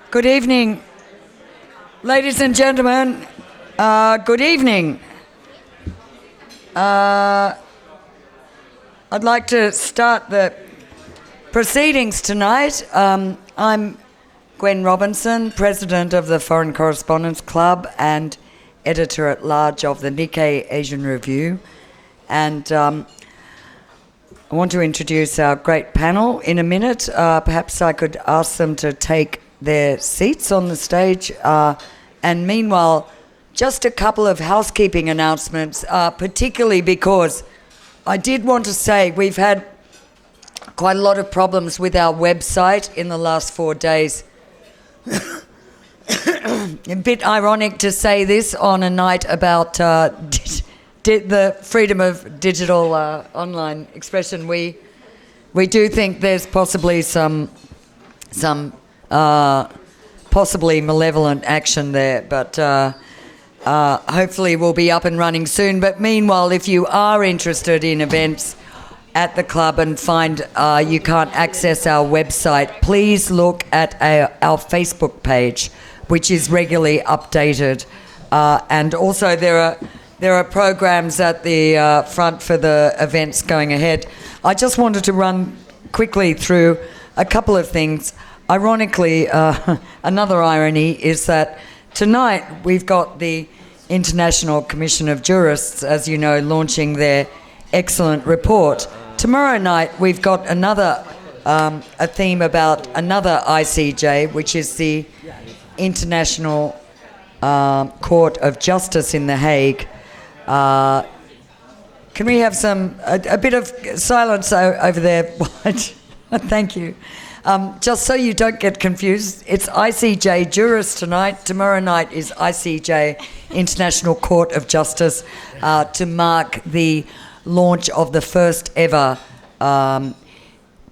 Good evening, ladies and gentlemen. Good evening. I'd like to start the proceedings tonight. I'm Gwen Robinson, President of the Foreign Correspondents Club and Editor-at-Large of the Nikkei Asian Review. And I want to introduce our great panel in a minute. Perhaps I could ask them to take their seats on the stage. And meanwhile, just a couple of housekeeping announcements, particularly because I did want to say we've had quite a lot of problems with our website in the last 4 days. A bit ironic to say this on a night about the freedom of digital online expression. We do think there's possibly some possibly malevolent action there, but hopefully we'll be up and running soon. But meanwhile, if you are interested in events at the club and find you can't access our website, please look at our Facebook page, which is regularly updated. And also there are programs at the front for the events going ahead. I just wanted to run quickly through a couple of things. Ironically, another irony is that tonight we've got the International Commission of Jurists, as you know, launching their excellent report. Tomorrow night we've got another a theme about another ICJ, which is the International Court of Justice in The Hague. Can we have a bit of silence over there? Thank you. Just so you don't get confused, it's ICJ Jurists tonight. Tomorrow night is ICJ, International Court of Justice, to mark the launch of the first ever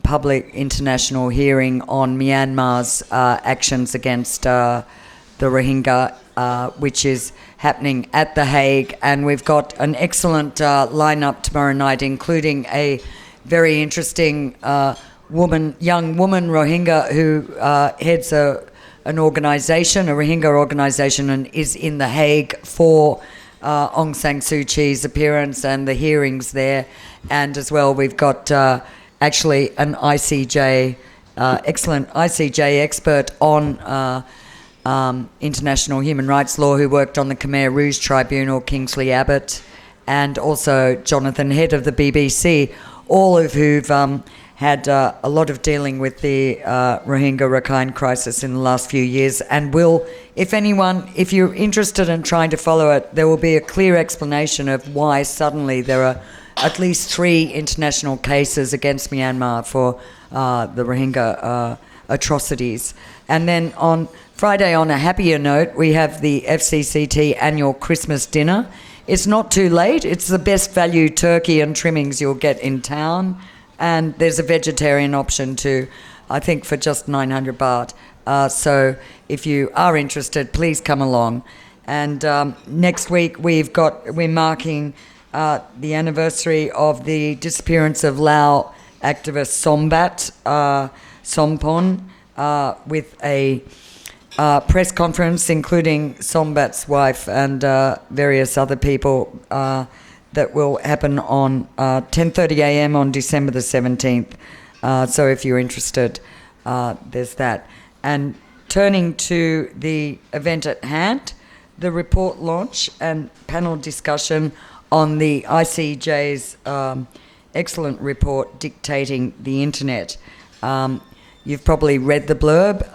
public international hearing on Myanmar's actions against the Rohingya, which is happening at The Hague. And we've got an excellent lineup tomorrow night, including a very interesting young woman Rohingya who heads an organisation, a Rohingya organisation, and is in The Hague for Aung San Suu Kyi's appearance and the hearings there. And as well, we've got actually an ICJ, excellent ICJ expert on international human rights law who worked on the Khmer Rouge Tribunal, Kingsley Abbott, and also Jonathan Head of the BBC, all of who've had a lot of dealing with the Rohingya-Rakhine crisis in the last few years, and will, if you're interested in trying to follow it, there will be a clear explanation of why suddenly there are at least 3 international cases against Myanmar for the Rohingya atrocities. And then on Friday, on a happier note, we have the FCCT annual Christmas dinner. It's not too late. It's the best value turkey and trimmings you'll get in town. And there's a vegetarian option too, I think for just 900 baht. So if you are interested, please come along. And next week we're marking the anniversary of the disappearance of Lao activist Sombat Sompon with a press conference including Sombat's wife and various other people that will happen on 10:30 a.m. on December the 17th. So if you're interested, there's that. And turning to the event at hand, the report launch and panel discussion on the ICJ's excellent report dictating the internet. You've probably read the blurb.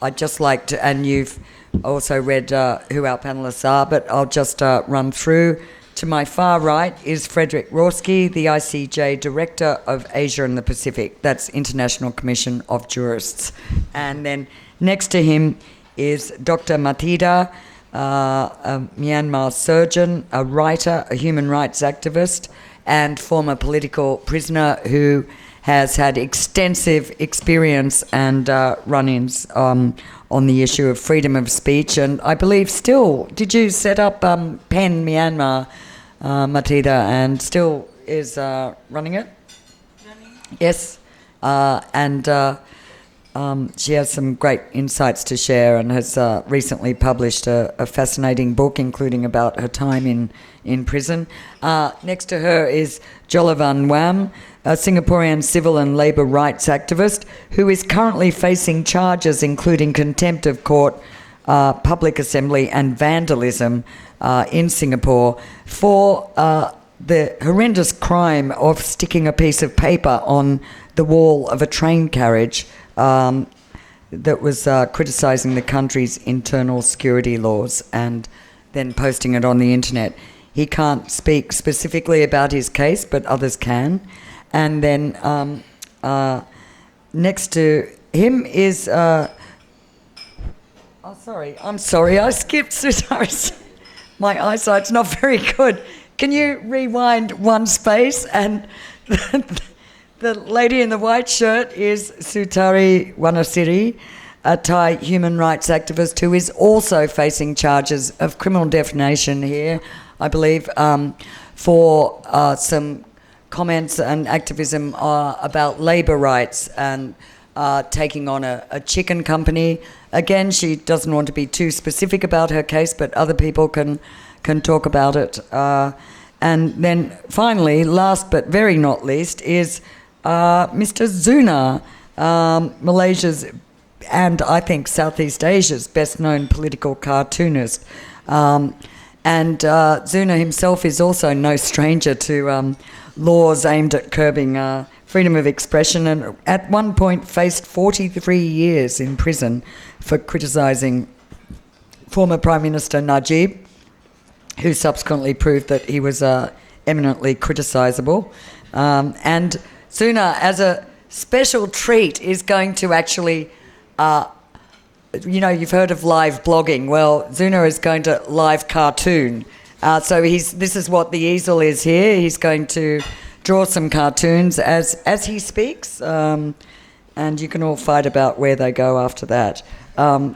I'd just like to, and you've also read who our panellists are, but I'll just run through. To my far right is Frederick Rorsky, the ICJ Director of Asia and the Pacific. That's International Commission of Jurists. And then next to him is Dr. Matida, a Myanmar surgeon, a writer, a human rights activist, and former political prisoner who has had extensive experience and run-ins on the issue of freedom of speech. And I believe still, did you set up PEN Myanmar, Matida, and still is running it? Yes. And She has some great insights to share and has recently published a fascinating book, including about her time in prison. Next to her is Jolavan Wam, a Singaporean civil and labour rights activist who is currently facing charges including contempt of court, public assembly and vandalism in Singapore for the horrendous crime of sticking a piece of paper on the wall of a train carriage that was criticising the country's internal security laws and then posting it on the internet. He can't speak specifically about his case, but others can. And then next to him is... I'm sorry, I skipped Sutaris. My eyesight's not very good. Can you rewind one space? And the lady in the white shirt is Sutari Wanasiri, a Thai human rights activist who is also facing charges of criminal defamation here, I believe, for some comments and activism about labour rights and taking on a chicken company. Again, she doesn't want to be too specific about her case, but other people can talk about it. And then finally, last but very not least, is Mr. Zuna, Malaysia's and I think Southeast Asia's best-known political cartoonist. And Zuna himself is also no stranger to laws aimed at curbing freedom of expression, and at one point faced 43 years in prison for criticising former Prime Minister Najib, who subsequently proved that he was eminently criticisable. And Zuna, as a special treat, is going to actually, you've heard of live blogging. Well, Zuna is going to live cartoon. So this is what the easel is here. He's going to draw some cartoons as he speaks, and you can all fight about where they go after that. I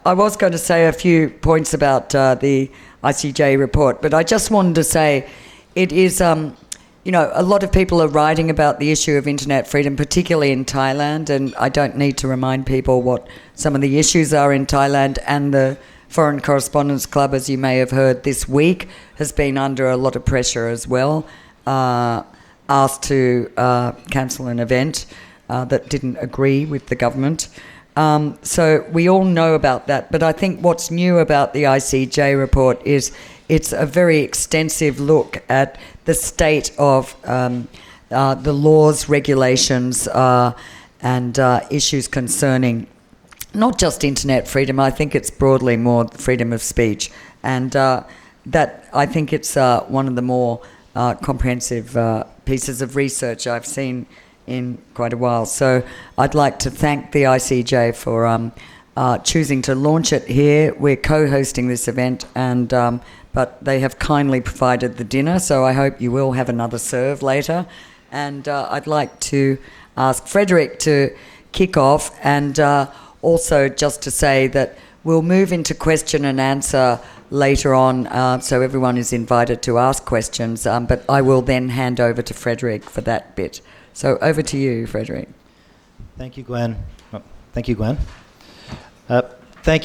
was going to say a few points about the ICJ report, but I just wanted to say it is, a lot of people are writing about the issue of internet freedom, particularly in Thailand, and I don't need to remind people what some of the issues are in Thailand. And the Foreign Correspondents Club, as you may have heard this week, has been under a lot of pressure as well, asked to cancel an event that didn't agree with the government. So we all know about that, but I think what's new about the ICJ report is it's a very extensive look at the state of the laws, regulations, and issues concerning not just internet freedom. I think it's broadly more freedom of speech, and that I think it's one of the more comprehensive pieces of research I've seen in quite a while. So I'd like to thank the ICJ for choosing to launch it here. We're co-hosting this event, and but they have kindly provided the dinner, so I hope you will have another serve later. And I'd like to ask Frederick to kick off, and also just to say that we'll move into question and answer later on, so everyone is invited to ask questions, but I will then hand over to Frederick for that bit. So over to you, Frederick. Thank you, Gwen. Thank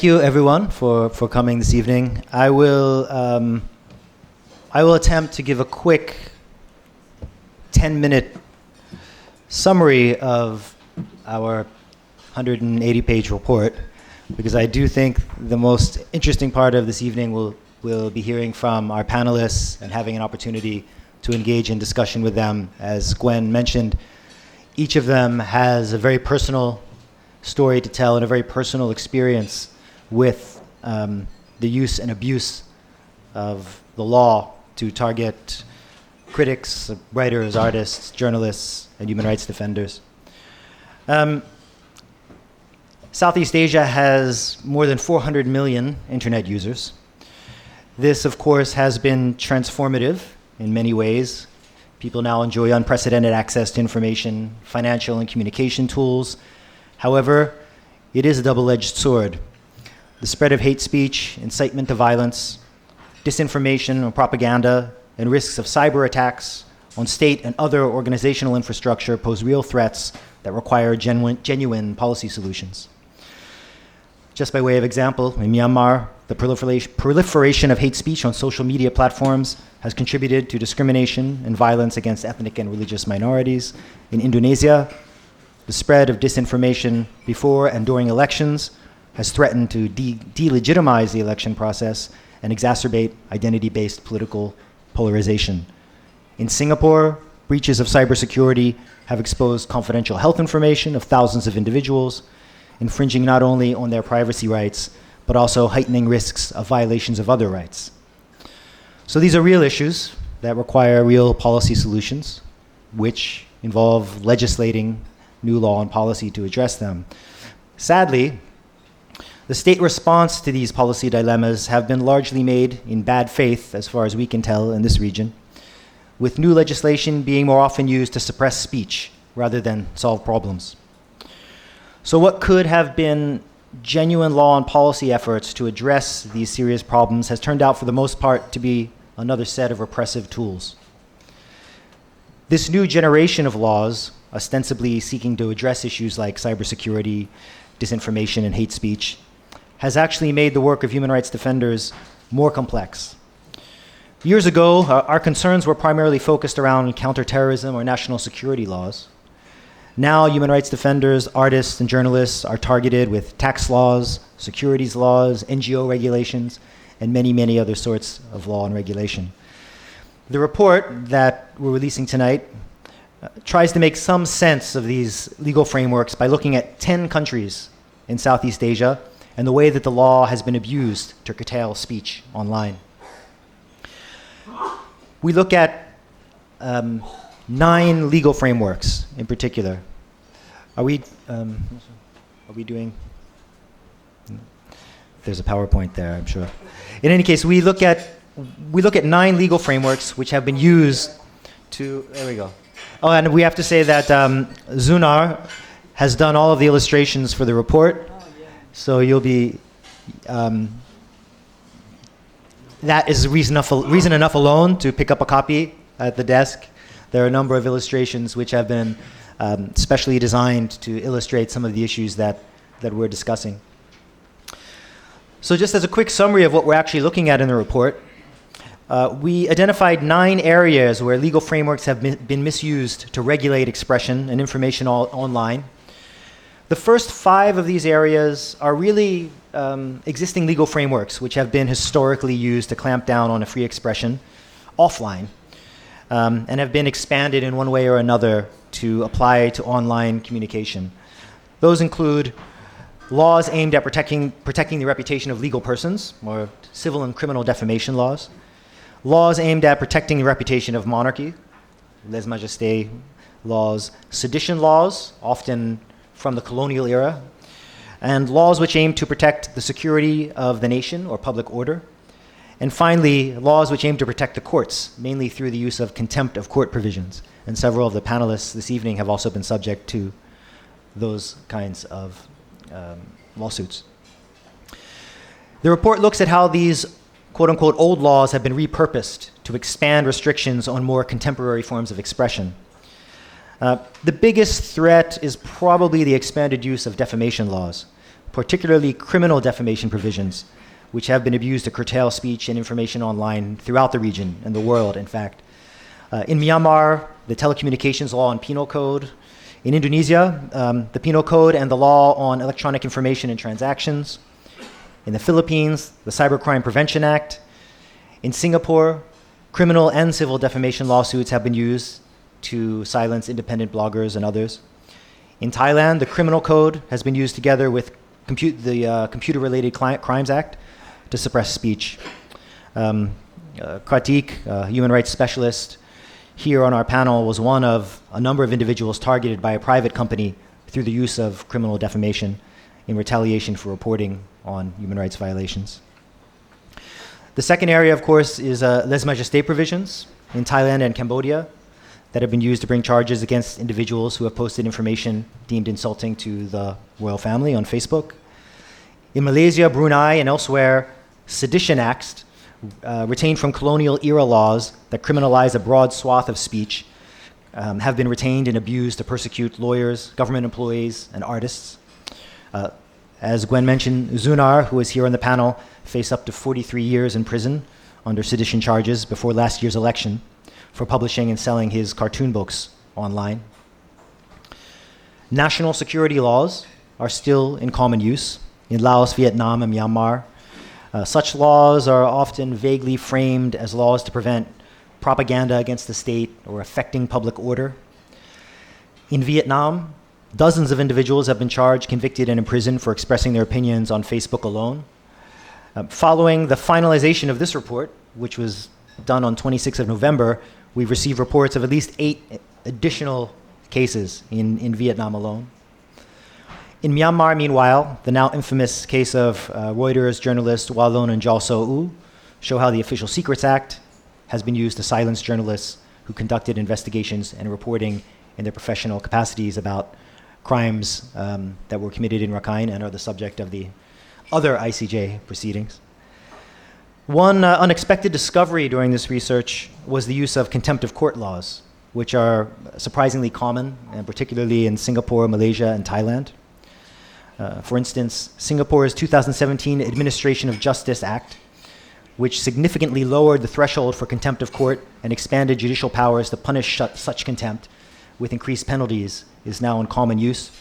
you, everyone, for coming this evening. I will attempt to give a quick 10-minute summary of our 180-page report, because I do think the most interesting part of this evening will be hearing from our panelists and having an opportunity to engage in discussion with them. As Gwen mentioned, each of them has a very personal story to tell and a very personal experience with the use and abuse of the law to target critics, writers, artists, journalists, and human rights defenders. Southeast Asia has more than 400 million internet users. This, of course, has been transformative in many ways. People now enjoy unprecedented access to information, financial and communication tools. However, it is a double-edged sword. The spread of hate speech, incitement to violence, disinformation or propaganda, and risks of cyber attacks on state and other organizational infrastructure pose real threats that require genuine policy solutions. Just by way of example, in Myanmar, the proliferation of hate speech on social media platforms has contributed to discrimination and violence against ethnic and religious minorities. In Indonesia, the spread of disinformation before and during elections has threatened to delegitimize the election process and exacerbate identity-based political polarization. In Singapore, breaches of cybersecurity have exposed confidential health information of thousands of individuals, infringing not only on their privacy rights, but also heightening risks of violations of other rights. So these are real issues that require real policy solutions, which involve legislating new law and policy to address them. Sadly, the state response to these policy dilemmas have been largely made in bad faith, as far as we can tell in this region, with new legislation being more often used to suppress speech rather than solve problems. So what could have been genuine law and policy efforts to address these serious problems has turned out for the most part to be another set of repressive tools. This new generation of laws, ostensibly seeking to address issues like cybersecurity, disinformation, and hate speech, has actually made the work of human rights defenders more complex. Years ago, our concerns were primarily focused around counterterrorism or national security laws. Now, human rights defenders, artists, and journalists are targeted with tax laws, securities laws, NGO regulations, and many, many other sorts of law and regulation. The report that we're releasing tonight tries to make some sense of these legal frameworks by looking at 10 countries in Southeast Asia and the way that the law has been abused to curtail speech online. We look at 9 legal frameworks in particular. Are we doing? There's a PowerPoint there, I'm sure. In any case, we look at 9 legal frameworks which have been used to. There we go. Oh, and we have to say that Zunar has done all of the illustrations for the report. So you'll be. That is reason enough alone to pick up a copy at the desk. There are a number of illustrations which have been specially designed to illustrate some of the issues that we're discussing. So just as a quick summary of what we're actually looking at in the report, we identified 9 areas where legal frameworks have been misused to regulate expression and information online. The first 5 of these areas are really existing legal frameworks which have been historically used to clamp down on a free expression offline and have been expanded in one way or another to apply to online communication. Those include laws aimed at protecting the reputation of legal persons, or civil and criminal defamation laws, laws aimed at protecting the reputation of monarchy, lèse-majesté laws, sedition laws, often from the colonial era, and laws which aim to protect the security of the nation or public order, and finally, laws which aim to protect the courts, mainly through the use of contempt of court provisions. And several of the panelists this evening have also been subject to those kinds of lawsuits. The report looks at how these quote-unquote old laws have been repurposed to expand restrictions on more contemporary forms of expression. The biggest threat is probably the expanded use of defamation laws, particularly criminal defamation provisions, which have been abused to curtail speech and information online throughout the region and the world, in fact. In Myanmar, the telecommunications law and penal code. In Indonesia, the penal code and the law on electronic information and transactions. In the Philippines, the Cybercrime Prevention Act. In Singapore, criminal and civil defamation lawsuits have been used to silence independent bloggers and others. In Thailand, the criminal code has been used together with the Computer-Related Crimes Act to suppress speech. Kartik, a human rights specialist here on our panel, was one of a number of individuals targeted by a private company through the use of criminal defamation in retaliation for reporting on human rights violations. The second area, of course, is lèse-majesté provisions in Thailand and Cambodia that have been used to bring charges against individuals who have posted information deemed insulting to the royal family on Facebook. In Malaysia, Brunei, and elsewhere, sedition acts retained from colonial era laws that criminalize a broad swath of speech have been retained and abused to persecute lawyers, government employees, and artists. As Gwen mentioned, Zunar, who is here on the panel, faced up to 43 years in prison under sedition charges before last year's election for publishing and selling his cartoon books online. National security laws are still in common use in Laos, Vietnam, and Myanmar. Such laws are often vaguely framed as laws to prevent propaganda against the state or affecting public order. In Vietnam, dozens of individuals have been charged, convicted, and imprisoned for expressing their opinions on Facebook alone. Following the finalization of this report, which was done on 26th of November, we've received reports of at least 8 additional cases in Vietnam alone. In Myanmar, meanwhile, the now infamous case of Reuters journalist Walon and Jal So-u show how the Official Secrets Act has been used to silence journalists who conducted investigations and reporting in their professional capacities about crimes that were committed in Rakhine and are the subject of the other ICJ proceedings. One unexpected discovery during this research was the use of contempt of court laws, which are surprisingly common, and particularly in Singapore, Malaysia, and Thailand. For instance, Singapore's 2017 Administration of Justice Act, which significantly lowered the threshold for contempt of court and expanded judicial powers to punish such contempt with increased penalties, is now in common use.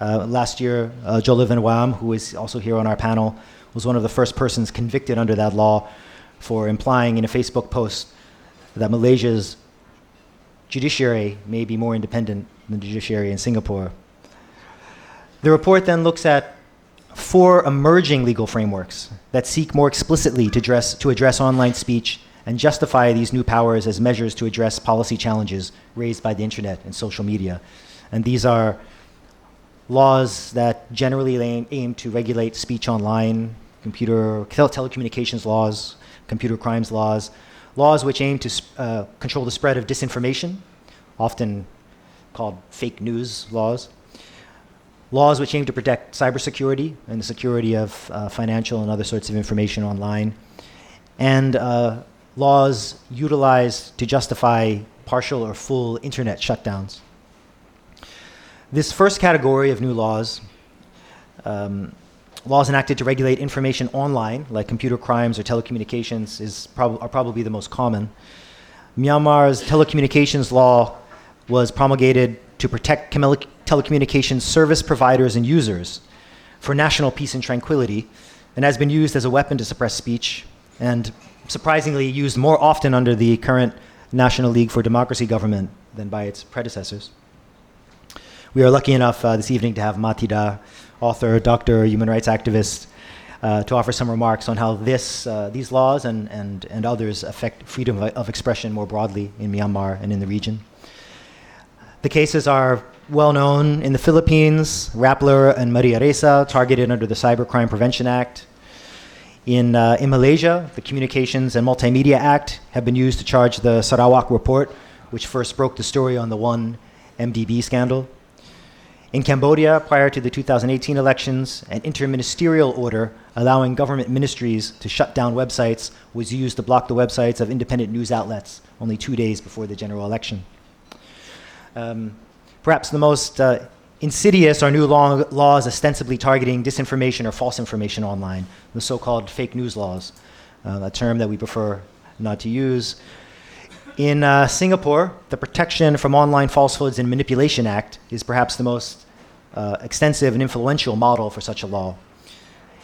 Last year, Jolivan Wam, who is also here on our panel, was one of the first persons convicted under that law for implying in a Facebook post that Malaysia's judiciary may be more independent than the judiciary in Singapore. The report then looks at 4 emerging legal frameworks that seek more explicitly to address online speech and justify these new powers as measures to address policy challenges raised by the internet and social media. And these are laws that generally aim to regulate speech online, telecommunications laws, computer crimes laws, laws which aim to control the spread of disinformation, often called fake news laws, laws which aim to protect cybersecurity and the security of financial and other sorts of information online, and laws utilized to justify partial or full internet shutdowns. This first category of new laws, laws enacted to regulate information online, like computer crimes or telecommunications, are probably the most common. Myanmar's telecommunications law was promulgated to protect telecommunications service providers and users for national peace and tranquility, and has been used as a weapon to suppress speech, and surprisingly used more often under the current National League for Democracy government than by its predecessors. We are lucky enough this evening to have Matida, author, doctor, human rights activist, to offer some remarks on how these laws and others affect freedom of expression more broadly in Myanmar and in the region. The cases are well known in the Philippines. Rappler and Maria Ressa, targeted under the Cybercrime Prevention Act. In Malaysia, the Communications and Multimedia Act have been used to charge the Sarawak report, which first broke the story on the 1MDB scandal. In Cambodia, prior to the 2018 elections, an interministerial order allowing government ministries to shut down websites was used to block the websites of independent news outlets only 2 days before the general election. Perhaps the most insidious are new laws ostensibly targeting disinformation or false information online, the so-called fake news laws, a term that we prefer not to use. In Singapore, the Protection from Online Falsehoods and Manipulation Act is perhaps the most extensive and influential model for such a law.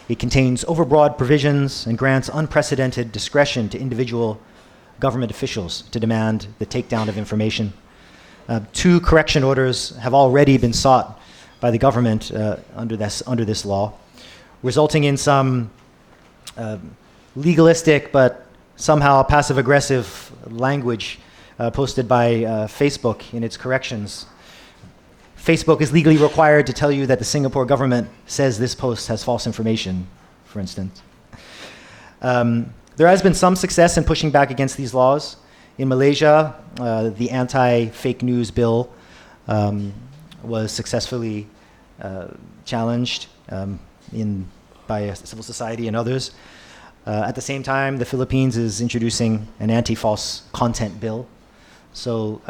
It contains overbroad provisions and grants unprecedented discretion to individual government officials to demand the takedown of information. 2 correction orders have already been sought by the government under this law, resulting in some legalistic but somehow passive-aggressive language posted by Facebook in its corrections. Facebook is legally required to tell you that the Singapore government says this post has false information, for instance. There has been some success in pushing back against these laws. In Malaysia, the anti-fake news bill was successfully challenged by civil society and others. At the same time, the Philippines is introducing an anti-false content bill. So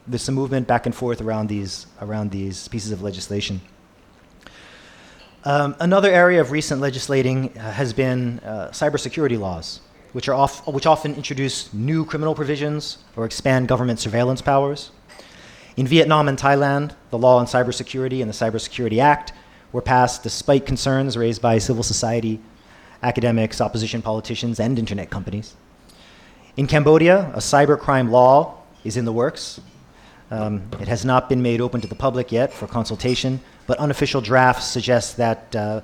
there's some movement back and forth around these pieces of legislation. Another area of recent legislating has been cybersecurity laws, which often introduce new criminal provisions or expand government surveillance powers. In Vietnam and Thailand, the law on cybersecurity and the Cybersecurity Act were passed despite concerns raised by civil society, academics, opposition politicians, and internet companies. In Cambodia, a cybercrime law is in the works. It has not been made open to the public yet for consultation, but unofficial drafts suggest that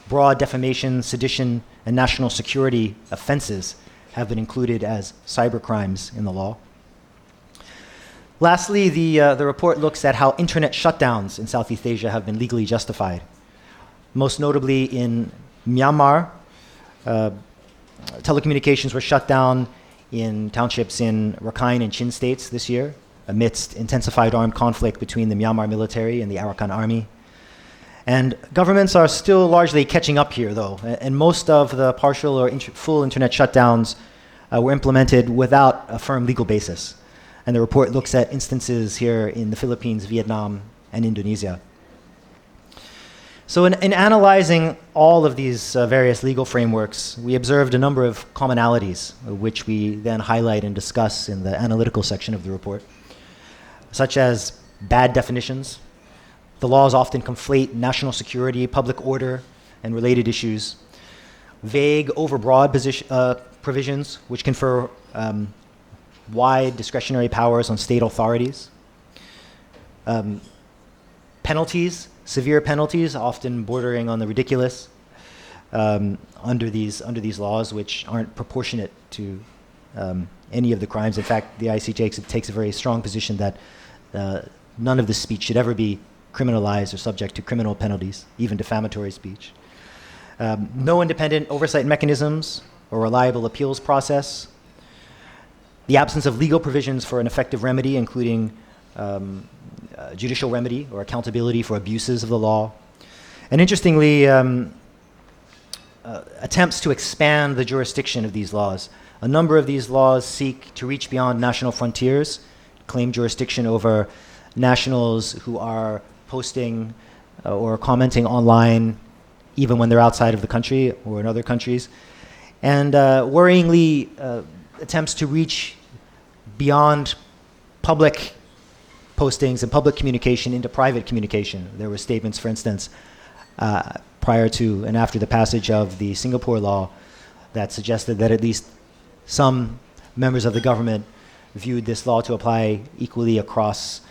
broad defamation, sedition, and national security offenses have been included as cybercrimes in the law. Lastly, the report looks at how internet shutdowns in Southeast Asia have been legally justified. Most notably in Myanmar, telecommunications were shut down in townships in Rakhine and Chin states this year, amidst intensified armed conflict between the Myanmar military and the Arakan army. And governments are still largely catching up here, though, and most of the partial or full internet shutdowns were implemented without a firm legal basis. And the report looks at instances here in the Philippines, Vietnam, and Indonesia. So in analyzing all of these various legal frameworks, we observed a number of commonalities, which we then highlight and discuss in the analytical section of the report, such as bad definitions. The laws often conflate national security, public order, and related issues. Vague, overbroad provisions, which confer wide discretionary powers on state authorities. Penalties, severe penalties, often bordering on the ridiculous, under these laws, which aren't proportionate to any of the crimes. In fact, the ICJ takes a very strong position that none of this speech should ever be criminalized or subject to criminal penalties, even defamatory speech. No independent oversight mechanisms or reliable appeals process. The absence of legal provisions for an effective remedy, including judicial remedy or accountability for abuses of the law. And interestingly, attempts to expand the jurisdiction of these laws. A number of these laws seek to reach beyond national frontiers, claim jurisdiction over nationals who are posting or commenting online even when they're outside of the country or in other countries. And worryingly, attempts to reach beyond public postings and public communication into private communication. There were statements, for instance, prior to and after the passage of the Singapore law that suggested that at least some members of the government viewed this law to apply equally across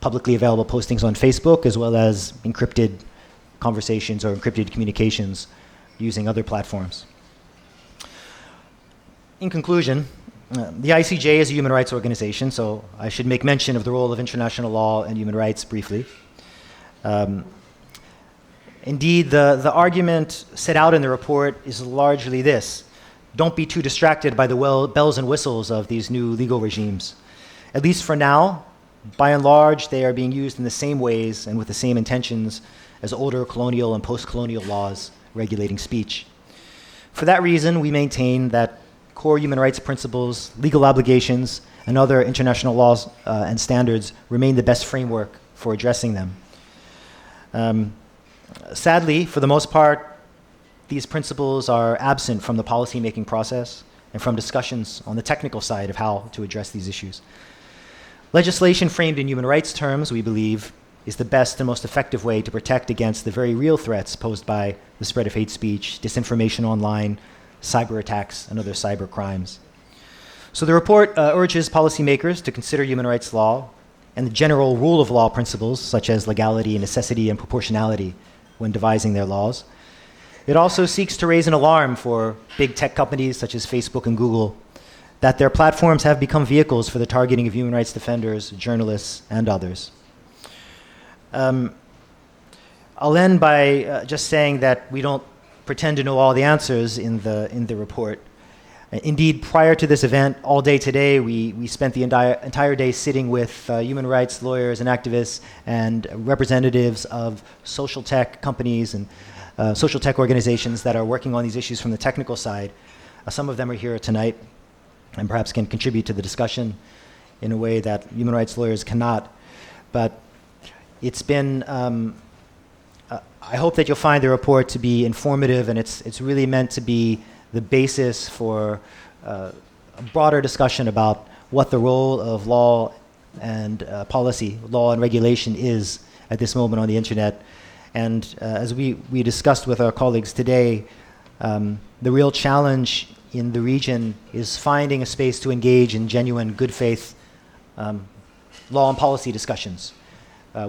publicly available postings on Facebook, as well as encrypted conversations or encrypted communications using other platforms. In conclusion, the ICJ is a human rights organization, so I should make mention of the role of international law and human rights briefly. Indeed, the argument set out in the report is largely this: don't be too distracted by the bells and whistles of these new legal regimes. At least for now, by and large, they are being used in the same ways and with the same intentions as older colonial and post-colonial laws regulating speech. For that reason, we maintain that core human rights principles, legal obligations, and other international laws and standards remain the best framework for addressing them. Sadly, for the most part, these principles are absent from the policy-making process and from discussions on the technical side of how to address these issues. Legislation framed in human rights terms, we believe, is the best and most effective way to protect against the very real threats posed by the spread of hate speech, disinformation online, cyber attacks, and other cyber crimes. So the report urges policymakers to consider human rights law and the general rule of law principles, such as legality, necessity, and proportionality, when devising their laws. It also seeks to raise an alarm for big tech companies such as Facebook and Google that their platforms have become vehicles for the targeting of human rights defenders, journalists, and others. I'll end by just saying that we don't pretend to know all the answers in the report. Indeed, prior to this event, all day today, we spent the entire day sitting with human rights lawyers and activists and representatives of social tech companies and social tech organizations that are working on these issues from the technical side. Some of them are here tonight and perhaps can contribute to the discussion. in a way that human rights lawyers cannot. But it's been, I hope that you'll find the report to be informative, and it's really meant to be the basis for a broader discussion about what the role of law and policy, law and regulation is at this moment on the internet. And as we discussed with our colleagues today, the real challenge in the region is finding a space to engage in genuine good faith law and policy discussions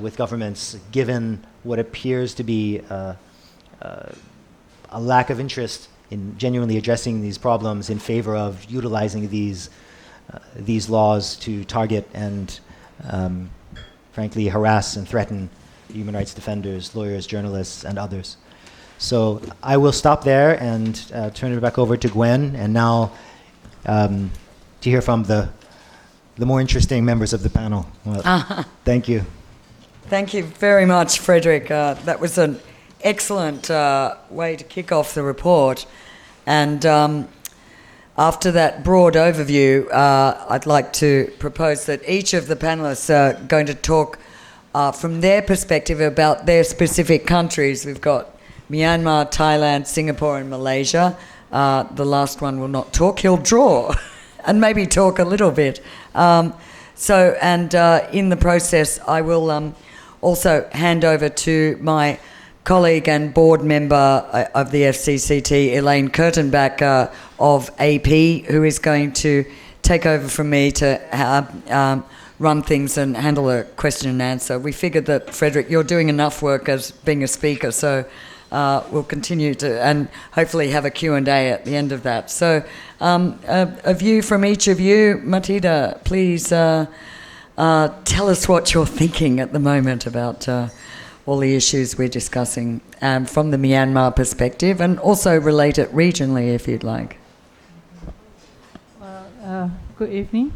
with governments, given what appears to be a lack of interest in genuinely addressing these problems in favor of utilizing these laws to target and frankly harass and threaten human rights defenders, lawyers, journalists, and others. So I will stop there and turn it back over to Gwen, and now to hear from the more interesting members of the panel. Well, thank you. Thank you very much, Frederick. That was an excellent way to kick off the report. And after that broad overview, I'd like to propose that each of the panelists are going to talk from their perspective about their specific countries. We've got Myanmar, Thailand, Singapore, and Malaysia. The last one will not talk. He'll draw and maybe talk a little bit. In the process, I will also hand over to my colleague and board member of the FCCT, Elaine Kurtenbach of AP, who is going to take over from me to run things and handle a question and answer. We figured that, Frederick, you're doing enough work as being a speaker, so we'll continue to, and hopefully have a Q&A at the end of that. So a view from each of you. Matida, please tell us what you're thinking at the moment about all the issues we're discussing from the Myanmar perspective, and also relate it regionally if you'd like. Good evening.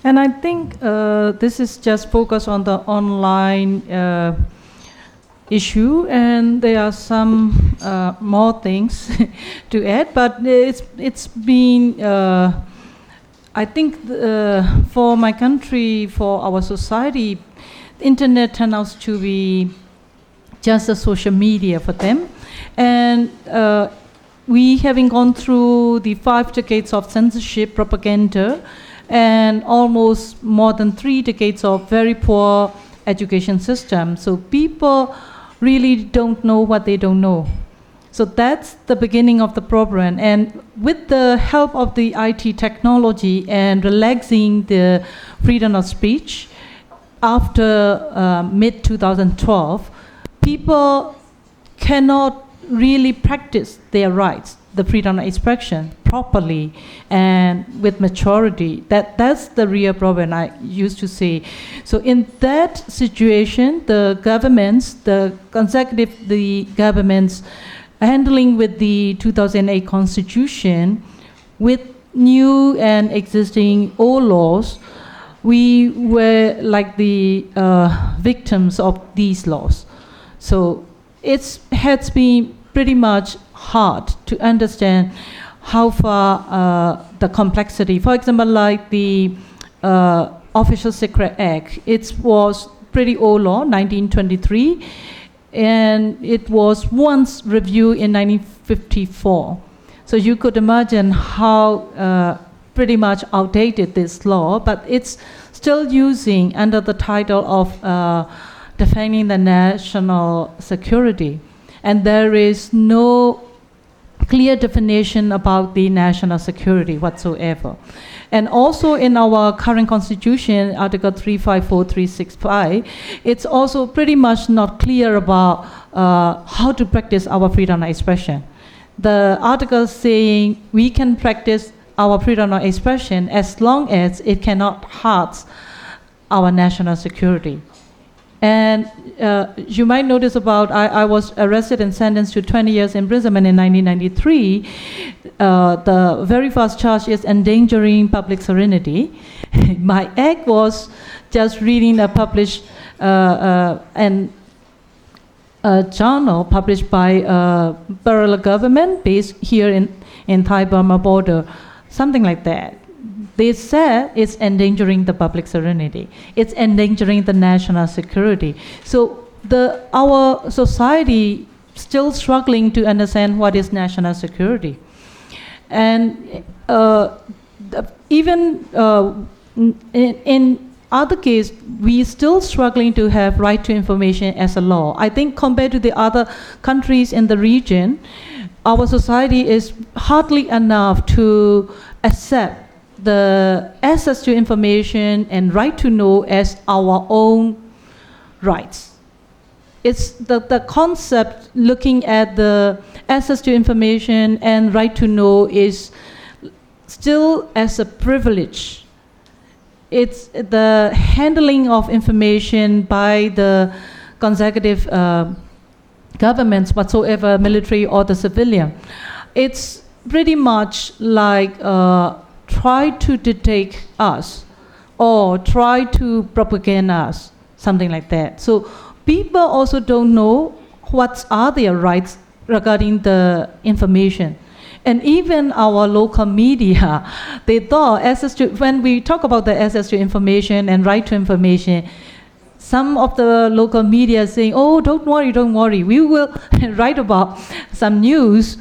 And I think this is just focused on the online issue, and there are some more things to add, but it's been, I think for my country, for our society, the internet turns out to be just a social media for them. And we having gone through the 5 decades of censorship, propaganda, and almost more than 3 decades of very poor education system. So people really don't know what they don't know. So that's the beginning of the problem. And with the help of the IT technology and relaxing the freedom of speech, after mid-2012, people cannot really practice their rights, the freedom of expression, properly and with maturity. That's the real problem, I used to say. So in that situation, the governments, the governments handling with the 2008 Constitution, with new and existing old laws, we were like the victims of these laws. So it has been pretty much hard to understand how far the complexity. For example, like the Official Secret Act, it was pretty old law, 1923, and it was once reviewed in 1954. So you could imagine how pretty much outdated this law, but it's still using under the title of defending the national security. And there is no clear definition about the national security whatsoever. And also in our current constitution, Article 354, 365, it's also pretty much not clear about how to practice our freedom of expression. The article saying we can practice our freedom of expression as long as it cannot hurt our national security. And you might notice about, I was arrested and sentenced to 20 years imprisonment in 1993. The very first charge is endangering public serenity. My act was just reading a published journal published by parallel government based here in Thai-Burma border, something like that. They said it's endangering the public serenity. It's endangering the national security. So our society still struggling to understand what is national security. And even in other case, we still struggling to have right to information as a law. I think compared to the other countries in the region, our society is hardly enough to accept the access to information and right to know as our own rights. It's the concept looking at the access to information and right to know is still as a privilege. It's the handling of information by the consecutive governments, whatsoever, military or the civilian. It's pretty much like try to dictate us or try to propagate us, something like that. So people also don't know what are their rights regarding the information. And even our local media, they thought when we talk about the access to information and right to information, some of the local media saying, oh, don't worry, we will write about some news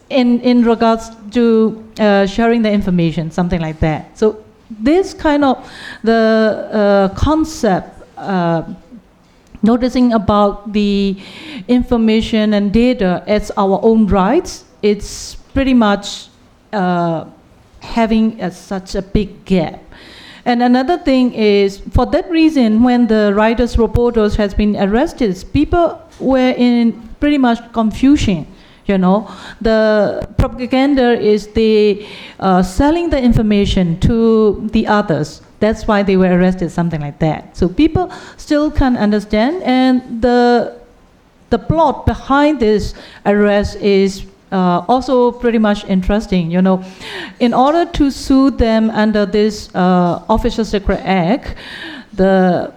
in regards to sharing the information, something like that. So this kind of the concept, noticing about the information and data as our own rights, it's pretty much having such a big gap. And another thing is, for that reason, when the writers, reporters has been arrested, people were in pretty much confusion. You know, the propaganda is selling the information to the others. That's why they were arrested, something like that. So people still can't understand, and the plot behind this arrest is also pretty much interesting. You know, in order to sue them under this Official Secret Act, the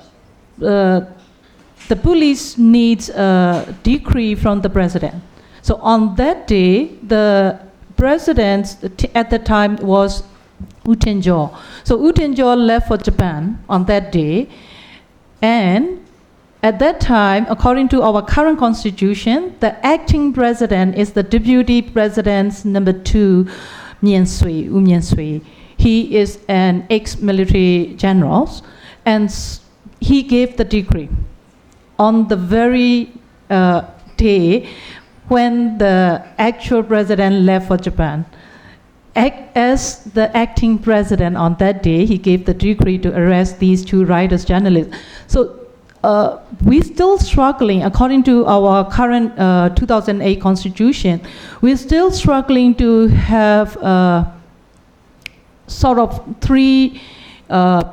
police needs a decree from the president. So on that day, the president at the time was U Tenjo. So U Tenjo left for Japan on that day, and at that time, according to our current constitution, the acting president is the deputy president's number 2, U Mien Sui. He is an ex-military general, and he gave the decree on the very day when the actual president left for Japan. As the acting president on that day, he gave the decree to arrest these 2 writers, journalists. So we're still struggling, according to our current 2008 constitution, we're still struggling to have sort of 3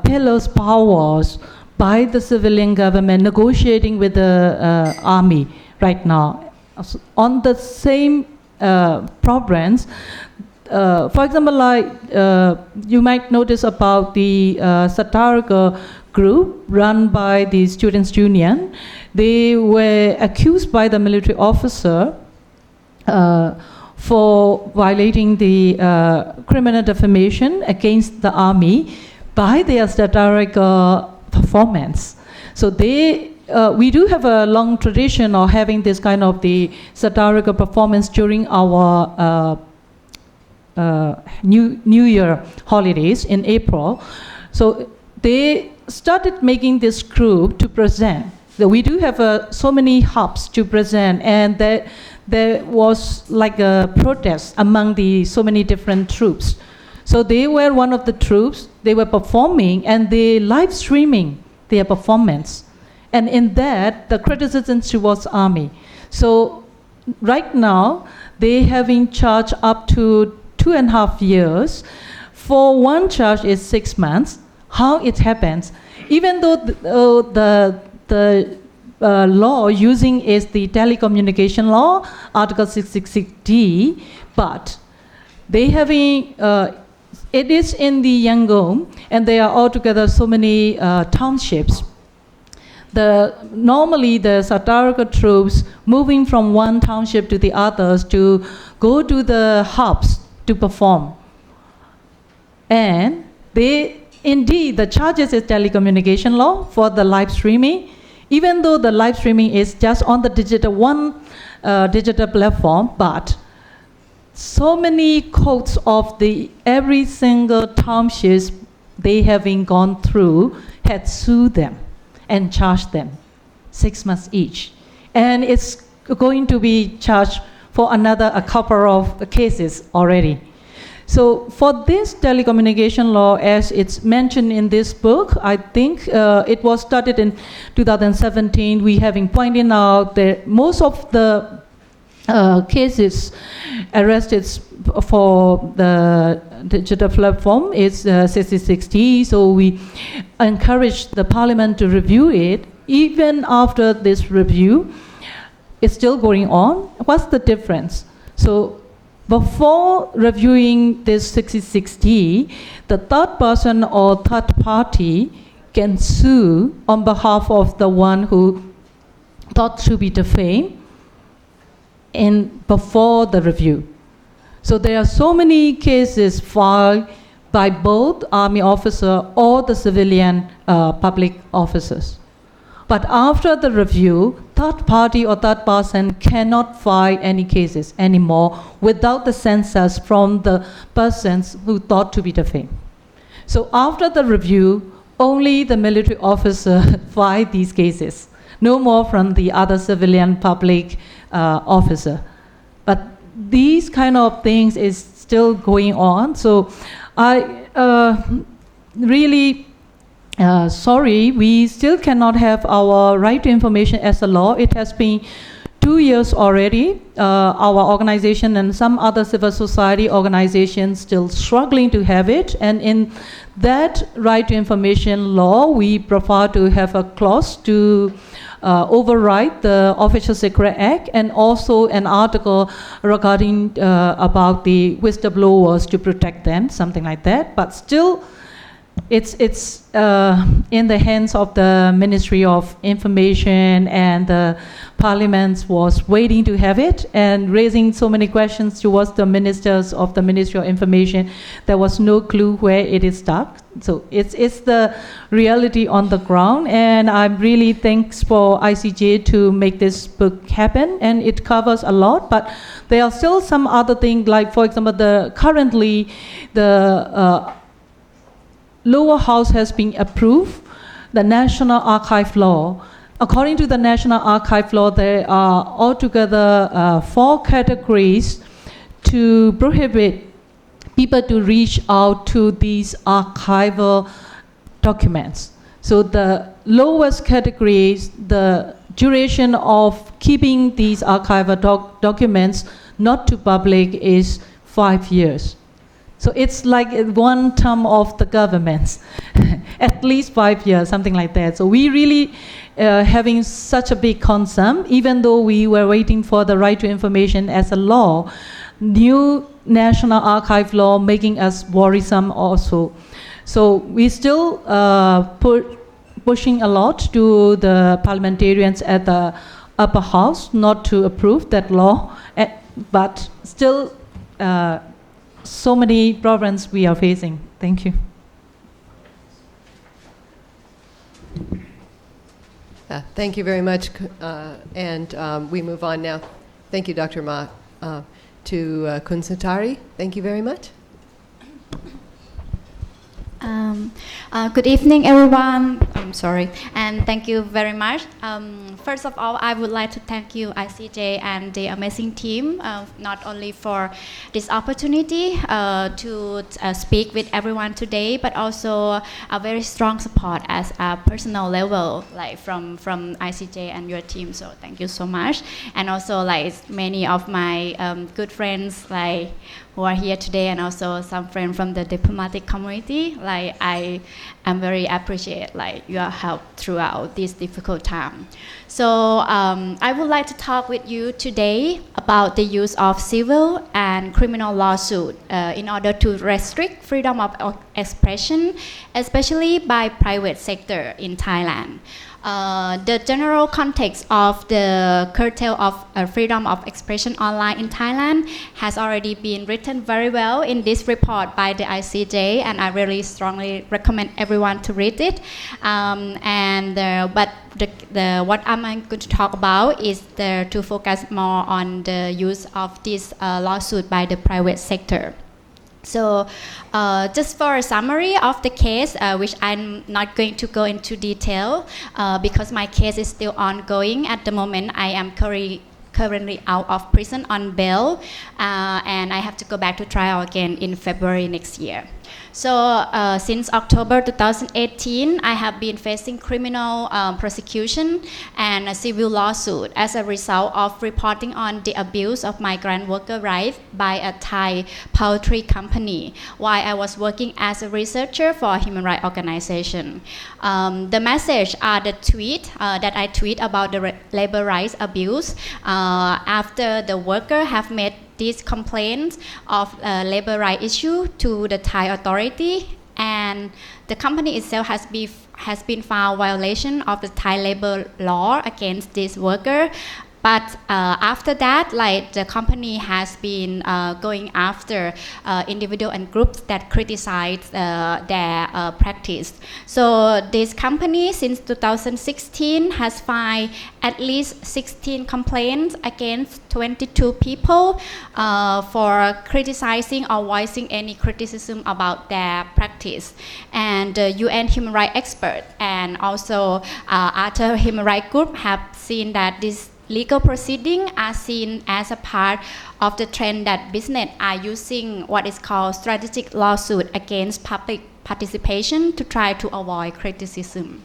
pillars powers by the civilian government negotiating with the army right now. On the same problems, for example, like you might notice about the satirical group run by the Students' Union. They were accused by the military officer for violating the criminal defamation against the army by their satirical performance. So we do have a long tradition of having this kind of the satirical performance during our New Year holidays in April. So they started making this group to present. So we do have so many hubs to present, and there was like a protest among so many different troops. So they were one of the troops, they were performing, and they live streaming their performance. And in that, the criticism towards army. So right now, they having charged up to 2.5 years. For one charge is 6 months. How it happens? Even though the law using is the telecommunication law, Article 666D, but they having it is in the Yangon, and there are altogether so many townships. Normally the satirical troops moving from one township to the others to go to the hubs to perform. And Indeed, the charges is telecommunication law for the live streaming, even though the live streaming is just on the digital platform, but so many codes of every single townships they having gone through had sued them and charged them 6 months each. And it's going to be charged for a couple of cases already. So for this telecommunication law, as it's mentioned in this book, I think it was started in 2017. We having pointed out that most of the cases arrested for the digital platform is 60/60. So we encourage the parliament to review it. Even after this review, it's still going on. What's the difference? So before reviewing this 60/60, the third person or third party can sue on behalf of the one who thought to be defamed before the review. So there are so many cases filed by both army officer or the civilian public officers. But after the review, third party or third person cannot file any cases anymore without the census from the persons who thought to be defamed. So after the review, only the military officer filed these cases, no more from the other civilian public officer. But these kind of things is still going on. So I really sorry, we still cannot have our right to information as a law. It has been 2 years already. Our organization and some other civil society organizations still struggling to have it. And in that right to information law, we prefer to have a clause to override the Official Secret Act, and also an article regarding about the whistleblowers to protect them, something like that. But still, it's in the hands of the Ministry of Information, and the Parliament was waiting to have it and raising so many questions towards the ministers of the Ministry of Information. There was no clue where it is stuck. So it's the reality on the ground, and I'm really thanks for ICJ to make this book happen, and it covers a lot. But there are still some other things, like for example, currently the lower house has been approved the National Archive law. According to the National Archive law, there are altogether 4 categories to prohibit people to reach out to these archival documents. So the lowest category is the duration of keeping these archival documents not to public is 5 years. So it's like one term of the government, at least 5 years, something like that. So we really having such a big concern, even though we were waiting for the right to information as a law, new National Archive law making us worrisome also. So we still pushing a lot to the parliamentarians at the upper house not to approve that law, but still so many problems we are facing. Thank you. Thank you very much. And we move on now. Thank you, Dr. Ma. To Kun Satari. Thank you very much. Good evening, everyone. I'm sorry, and thank you very much. First of all, I would like to thank you, ICJ, and the amazing team, not only for this opportunity to speak with everyone today, but also a very strong support at a personal level, like from ICJ and your team. So thank you so much, and also like many of my good friends, like who are here today, and also some friends from the diplomatic community. Like I am very appreciate like your help throughout this difficult time. So I would like to talk with you today about the use of civil and criminal lawsuit in order to restrict freedom of expression, especially by private sector in Thailand. The general context of the curtail of freedom of expression online in Thailand has already been written very well in this report by the ICJ, and I really strongly recommend everyone to read it. What I'm going to talk about is to focus more on the use of this lawsuit by the private sector. So just for a summary of the case, which I'm not going to go into detail because my case is still ongoing at the moment. I am currently out of prison on bail, and I have to go back to trial again in February next year. So since October 2018, I have been facing criminal prosecution and a civil lawsuit as a result of reporting on the abuse of migrant worker rights by a Thai poultry company while I was working as a researcher for a human rights organization. The message are the tweet that I tweet about the labor rights abuse after the worker have made these complaints of labor right issue to the Thai authority, and the company itself has been found violation of the Thai labor law against this worker. But after that, the company has been going after individual and groups that criticize their practice. So this company, since 2016, has filed at least 16 complaints against 22 people for criticizing or voicing any criticism about their practice. And UN human rights expert and also other human rights groups have seen that this legal proceedings are seen as a part of the trend that business are using what is called strategic lawsuit against public participation to try to avoid criticism.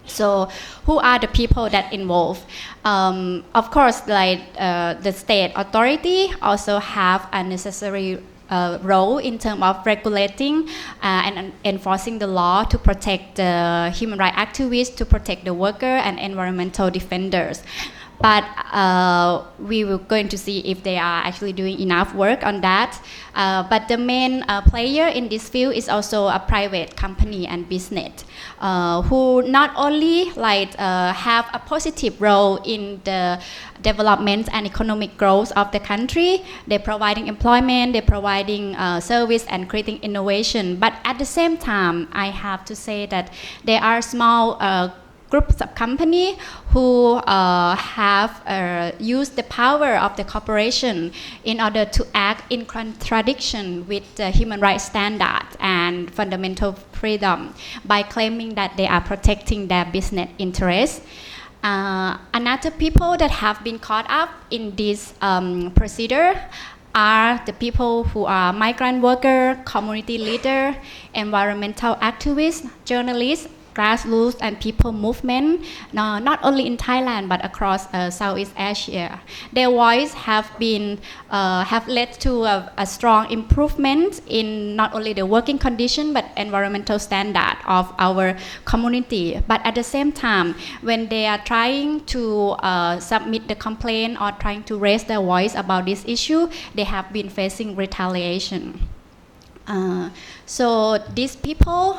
So who are the people that involved? Of course, the state authority also have a necessary role in terms of regulating and enforcing the law to protect the human rights activists, to protect the worker and environmental defenders. But we were going to see if they are actually doing enough work on that. But the main player in this field is also a private company and business who not only have a positive role in the development and economic growth of the country. They're providing employment, they're providing service and creating innovation. But at the same time, I have to say that there are small groups of companies who have used the power of the corporation in order to act in contradiction with the human rights standards and fundamental freedom by claiming that they are protecting their business interests. Another people that have been caught up in this procedure are the people who are migrant workers, community leaders, environmental activists, journalists, grassroots and people movement, not only in Thailand but across Southeast Asia. Their voice have led to a strong improvement in not only the working condition but environmental standard of our community. But at the same time, when they are trying to submit the complaint or trying to raise their voice about this issue, they have been facing retaliation. So these people,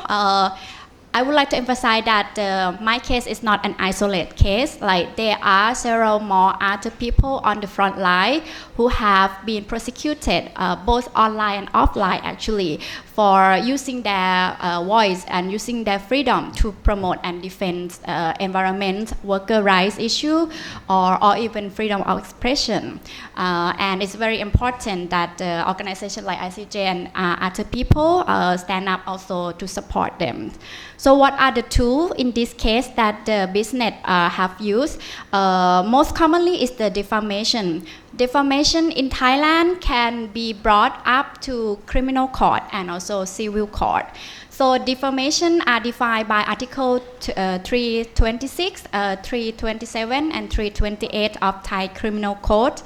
I would like to emphasize that my case is not an isolated case. There are several more other people on the front line who have been prosecuted, both online and offline actually, for using their voice and using their freedom to promote and defend environment, worker rights issue, or even freedom of expression. And it's very important that organizations like ICJ and other people stand up also to support them. So what are the tools in this case that the business have used? Most commonly is the defamation. Defamation in Thailand can be brought up to criminal court and also civil court. So defamation are defined by Article 326, 327 and 328 of Thai Criminal Code.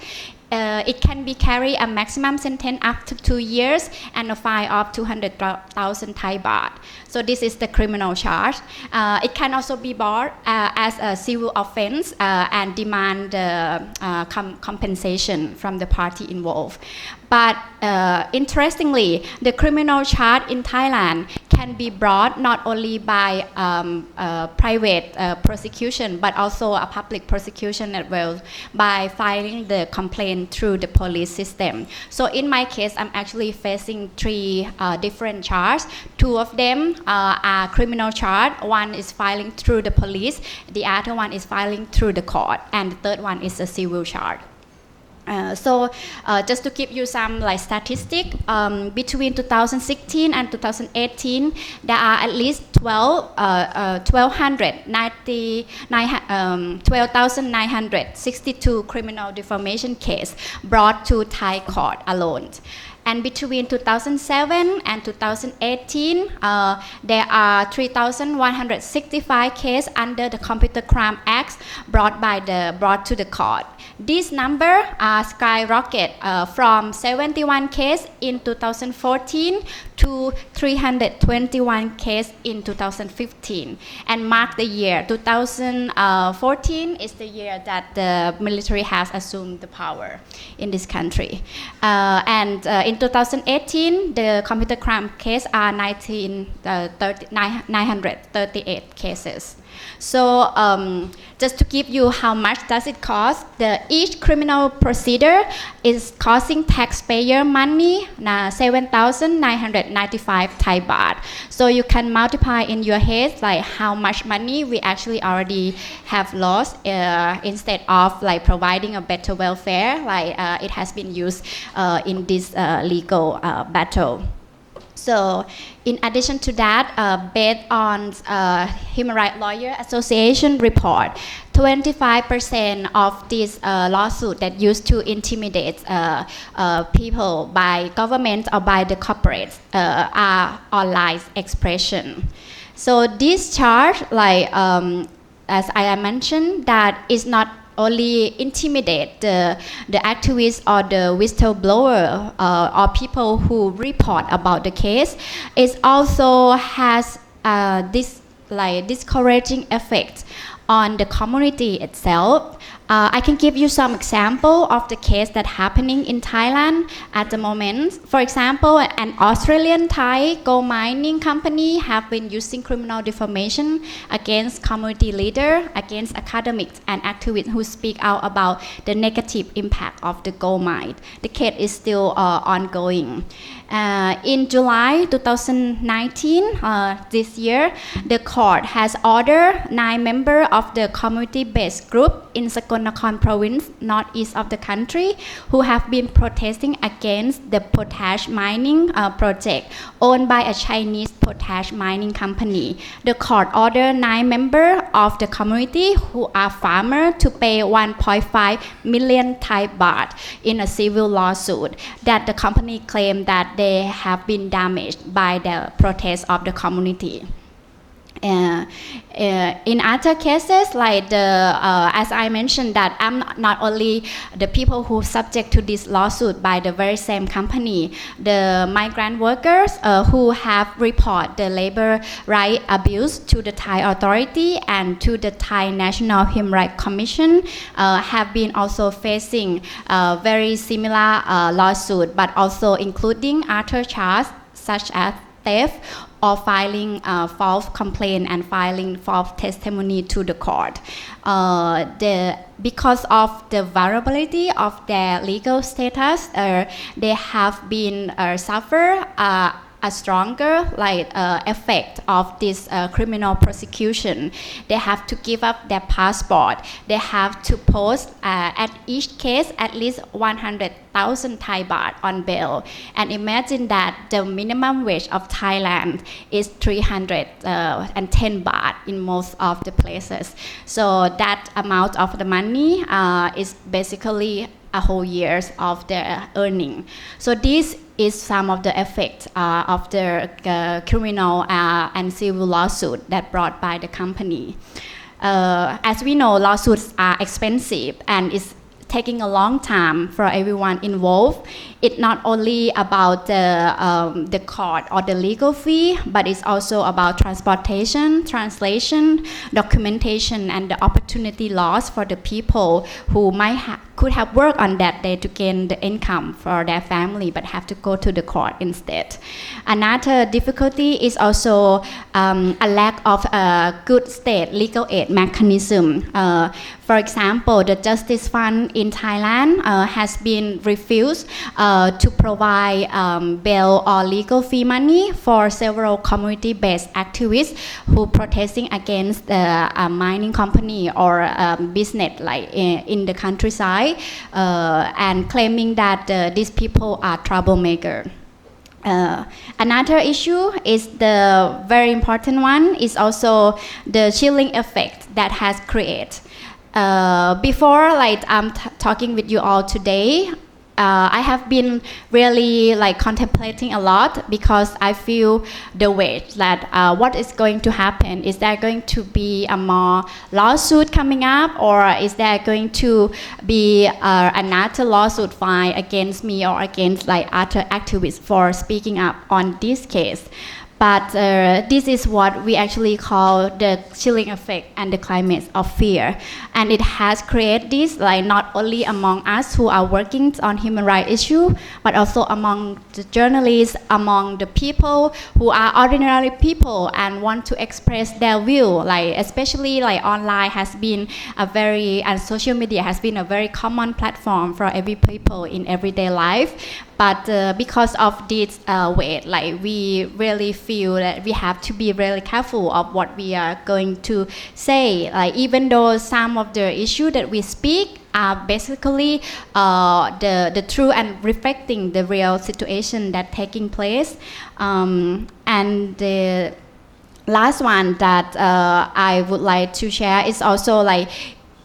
it can be carry a maximum sentence up to 2 years and a fine of 200,000 Thai baht. So this is the criminal charge. It can also be brought as a civil offense and demand compensation from the party involved. But interestingly, the criminal charge in Thailand can be brought not only by private prosecution, but also a public prosecution as well by filing the complaint through the police system. So in my case, I'm actually facing 3 different charges. 2 of them are criminal charge. One is filing through the police. The other one is filing through the court. And the third one is a civil charge. So just to give you some like between 2016 and 2018, there are at least 12,962 criminal defamation cases brought to Thai court alone. And between 2007 and 2018, there are 3,165 cases under the Computer Crime Act brought to the court. This number skyrocket from 71 cases in 2014 to 321 cases in 2015, and mark the year 2014 is the year that the military has assumed the power in this country. In 2018, the computer crime case are 938 cases. So just to give you how much does it cost, each criminal procedure is costing taxpayer money 7,995 Thai baht. So you can multiply in your head like how much money we actually already have lost instead of like providing a better welfare like it has been used in this legal battle. So in addition to that, based on Human Rights Lawyer Association report, 25% of this lawsuit that used to intimidate people by government or by the corporates are online expression. So this charge, like as I mentioned, that is not only intimidate the activists or the whistleblower or people who report about the case. It also has this like discouraging effect on the community itself. I can give you some example of the case that happening in Thailand at the moment. For example, an Australian Thai gold mining company have been using criminal defamation against community leader, against academics and activists who speak out about the negative impact of the gold mine. The case is still ongoing. In July 2019, this year, the court has ordered 9 members of the community-based group in Nakhon province, northeast of the country, who have been protesting against the potash mining project owned by a Chinese potash mining company. The court ordered 9 members of the community who are farmers to pay 1.5 million Thai baht in a civil lawsuit that the company claimed that they have been damaged by the protests of the community. In other cases, like as I mentioned, that I'm not only the people who subject to this lawsuit by the very same company, the migrant workers who have reported the labor right abuse to the Thai authority and to the Thai National Human Rights Commission have been also facing very similar lawsuit, but also including other charges such as theft or filing false complaint and filing false testimony to the court. Because of the vulnerability of their legal status, they have been suffer a stronger effect of this criminal prosecution. They have to give up their passport. They have to post at each case at least 100,000 Thai baht on bail. And imagine that the minimum wage of Thailand is 310 baht in most of the places. So that amount of the money is basically a whole years of their earning. So this is some of the effects of the criminal and civil lawsuit that brought by the company. As we know, lawsuits are expensive and it taking a long time for everyone involved. It's not only about the court or the legal fee, but it's also about transportation, translation, documentation, and the opportunity loss for the people who could have worked on that day to gain the income for their family, but have to go to the court instead. Another difficulty is also a lack of a good state legal aid mechanism. For example, the Justice Fund in Thailand has been refused to provide bail or legal fee money for several community-based activists who protesting against the mining company or business like in the countryside and claiming that these people are troublemakers. Another issue is the very important one is also the chilling effect that has created. Before I'm talking with you all today, I have been really contemplating a lot because I feel the weight that what is going to happen. Is there going to be a more lawsuit coming up, or is there going to be another lawsuit filed against me or against other activists for speaking up on this case? But this is what we actually call the chilling effect and the climate of fear. And it has created this not only among us who are working on human rights issues, but also among the journalists, among the people who are ordinary people and want to express their view. Especially online has been and social media has been a very common platform for every people in everyday life. But because of this weight, we really feel that we have to be really careful of what we are going to say. Even though some of the issues that we speak are basically the truth and reflecting the real situation that taking place. And the last one that I would like to share is also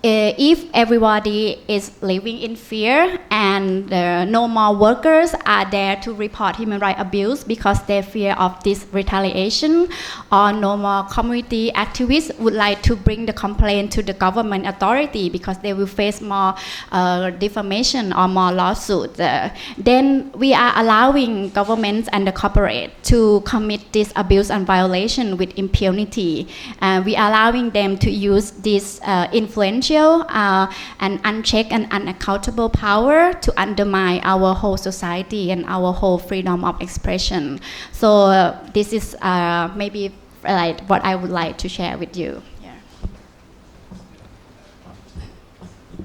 if everybody is living in fear and no more workers are there to report human rights abuse because they fear of this retaliation, or no more community activists would like to bring the complaint to the government authority because they will face more defamation or more lawsuits, then we are allowing governments and the corporate to commit this abuse and violation with impunity. We are allowing them to use this influential and unchecked and unaccountable power to undermine our whole society and our whole freedom of expression. So this is maybe what I would like to share with you. Yeah.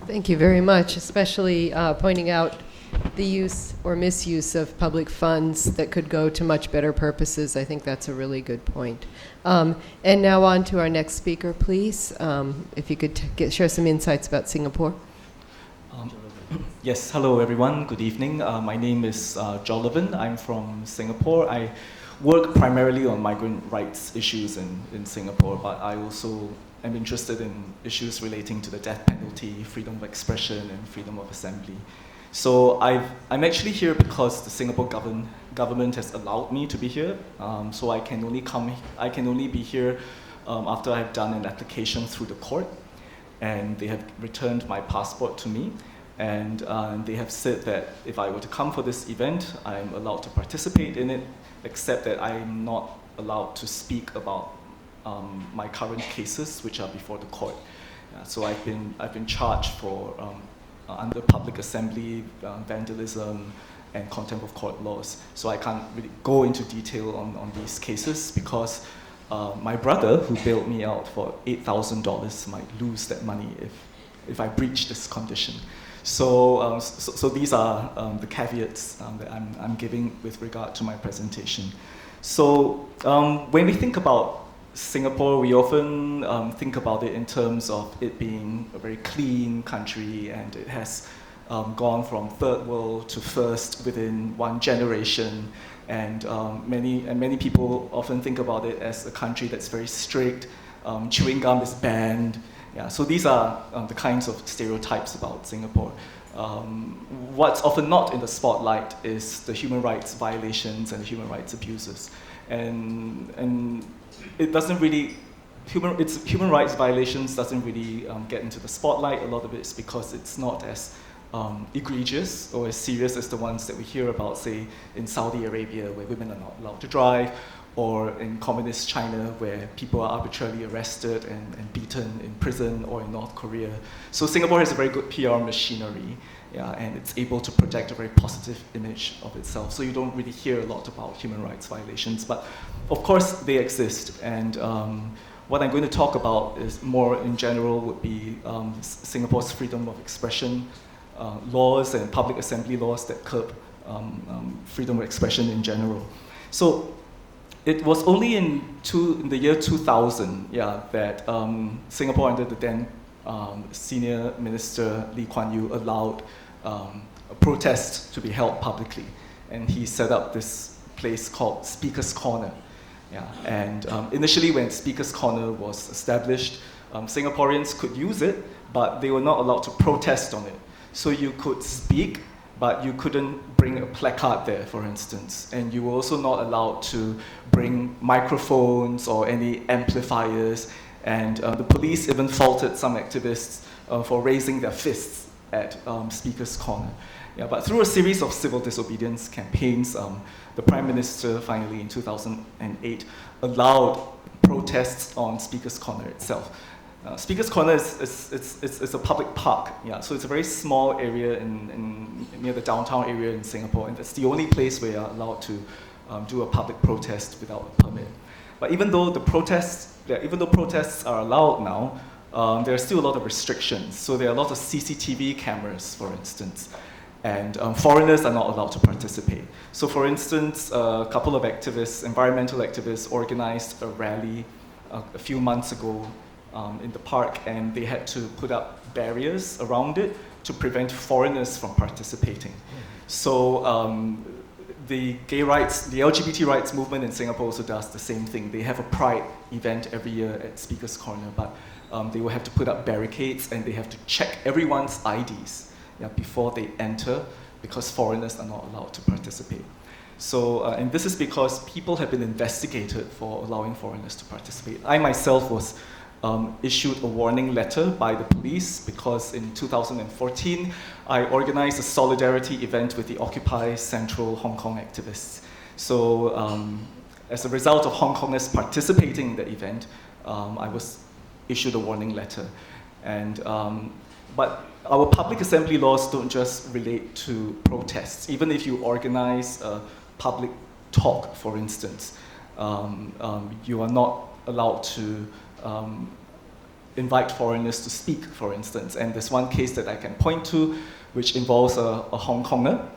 Thank you very much, especially pointing out the use or misuse of public funds that could go to much better purposes. I think that's a really good point. And now on to our next speaker, please. If you could share some insights about Singapore. Yes, hello everyone, good evening. My name is Jolivin. I'm from Singapore. I work primarily on migrant rights issues in Singapore, but I also am interested in issues relating to the death penalty, freedom of expression, and freedom of assembly. So I'm actually here because the Singapore government has allowed me to be here. So I can only be here after I've done an application through the court, and they have returned my passport to me. And they have said that if I were to come for this event, I'm allowed to participate in it, except that I'm not allowed to speak about my current cases, which are before the court. So I've been charged for under public assembly, vandalism, and contempt of court laws. So I can't really go into detail on these cases because my brother, who bailed me out for $8,000, might lose that money if I breach this condition. So these are the caveats that I'm giving with regard to my presentation. So when we think about Singapore, we often think about it in terms of it being a very clean country, and it has gone from third world to first within one generation. And many people often think about it as a country that's very strict. Chewing gum is banned. Yeah, so these are the kinds of stereotypes about Singapore. What's often not in the spotlight is the human rights violations and the human rights abuses. And it doesn't really, human rights violations doesn't really get into the spotlight. A lot of it is because it's not as egregious or as serious as the ones that we hear about, say, in Saudi Arabia, where women are not allowed to drive, or in communist China, where people are arbitrarily arrested and beaten in prison, or in North Korea. So Singapore has a very good PR machinery, yeah, and it's able to project a very positive image of itself. So you don't really hear a lot about human rights violations, but of course they exist. And what I'm going to talk about is more in general would be Singapore's freedom of expression laws and public assembly laws that curb freedom of expression in general. So it was only in the year 2000, yeah, that Singapore, under the then senior minister Lee Kuan Yew, allowed a protest to be held publicly, and he set up this place called Speaker's Corner. Yeah, and initially, when Speaker's Corner was established, Singaporeans could use it, but they were not allowed to protest on it. So you could speak, but you couldn't bring a placard there, for instance. And you were also not allowed to bring microphones or any amplifiers. And the police even faulted some activists for raising their fists at Speaker's Corner. Yeah, but through a series of civil disobedience campaigns, the Prime Minister finally in 2008 allowed protests on Speaker's Corner itself. Speaker's Corner is a public park, yeah, so it's a very small area near the downtown area in Singapore, and it's the only place where you're allowed to do a public protest without a permit. But even though protests are allowed now, there are still a lot of restrictions. So there are a lot of CCTV cameras, for instance, and foreigners are not allowed to participate. So for instance, a couple of activists, environmental activists, organized a rally a few months ago in the park, and they had to put up barriers around it to prevent foreigners from participating. So the gay rights, the LGBT rights movement in Singapore also does the same thing. They have a pride event every year at Speaker's Corner, but they will have to put up barricades, and they have to check everyone's IDs, yeah, before they enter, because foreigners are not allowed to participate. So, and this is because people have been investigated for allowing foreigners to participate. I myself was issued a warning letter by the police because in 2014, I organized a solidarity event with the Occupy Central Hong Kong activists. So as a result of Hong Kongers participating in the event, I was issued a warning letter. And, but our public assembly laws don't just relate to protests. Even if you organize a public talk, for instance, you are not allowed to invite foreigners to speak, for instance. And there's one case that I can point to, which involves a Hong Konger.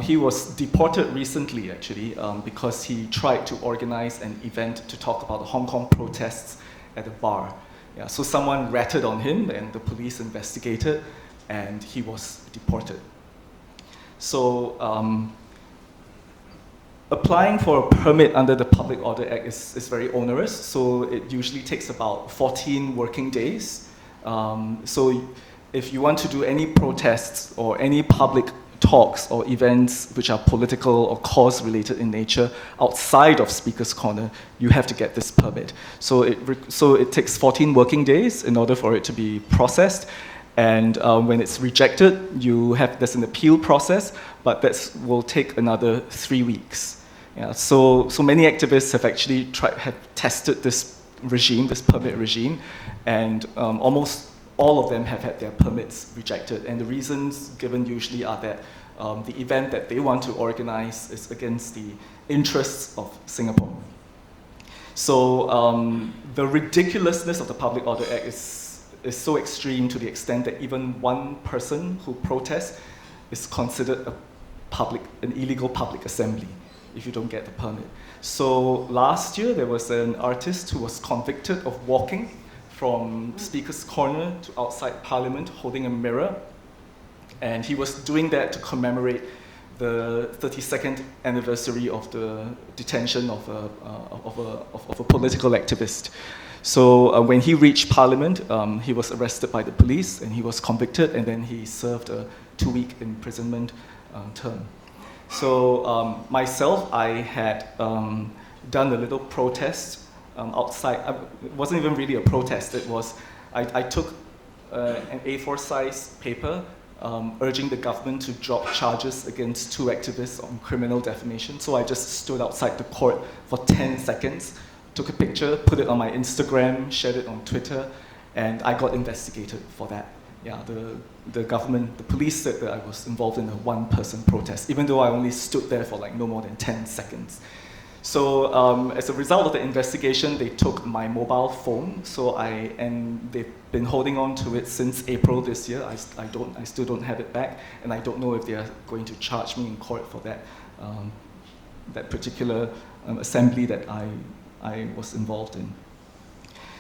He was deported recently, actually, because he tried to organize an event to talk about the Hong Kong protests at a bar. Yeah, so someone ratted on him, and the police investigated, and he was deported. So applying for a permit under the Public Order Act is very onerous, so it usually takes about 14 working days. So if you want to do any protests or any public talks or events which are political or cause-related in nature outside of Speaker's Corner, you have to get this permit. So it takes 14 working days in order for it to be processed. And when it's rejected, there's an appeal process, but that will take another 3 weeks. Yeah, so many activists have actually have tested this regime, this permit regime, and almost all of them have had their permits rejected. And the reasons given usually are that the event that they want to organize is against the interests of Singapore. So the ridiculousness of the Public Order Act is so extreme to the extent that even one person who protests is considered an illegal public assembly if you don't get the permit. So last year there was an artist who was convicted of walking from Speaker's Corner to outside Parliament holding a mirror, and he was doing that to commemorate the 32nd anniversary of the detention of a political activist. So when he reached Parliament, he was arrested by the police, and he was convicted, and then he served a 2-week imprisonment term. So myself, I had done a little protest outside. It wasn't even really a protest. It was, I took an A4 size paper urging the government to drop charges against 2 activists on criminal defamation. So I just stood outside the court for 10 seconds, took a picture, put it on my Instagram, shared it on Twitter, and I got investigated for that. Yeah, the government, the police said that I was involved in a 1-person protest, even though I only stood there for like no more than 10 seconds. So as a result of the investigation, they took my mobile phone. And they've been holding on to it since April this year. I still don't have it back, and I don't know if they are going to charge me in court for that particular assembly that I was involved in.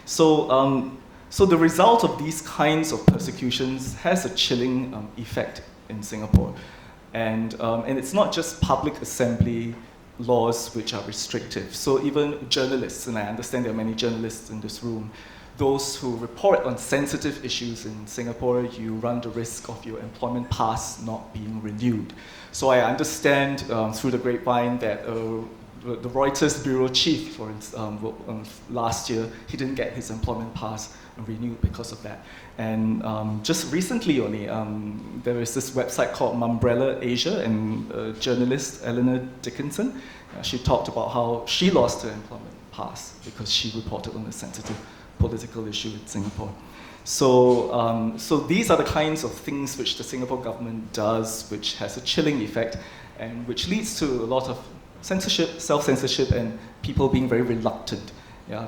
So the result of these kinds of persecutions has a chilling effect in Singapore, and it's not just public assembly laws which are restrictive. So even journalists, and I understand there are many journalists in this room, those who report on sensitive issues in Singapore, you run the risk of your employment pass not being renewed. So I understand through the grapevine that the Reuters bureau chief, for instance, last year, he didn't get his employment pass renewed because of that. And just recently only, there is this website called Mumbrella Asia, and journalist Eleanor Dickinson, she talked about how she lost her employment pass because she reported on a sensitive political issue in Singapore. So these are the kinds of things which the Singapore government does, which has a chilling effect, and which leads to a lot of censorship, self-censorship, and people being very reluctant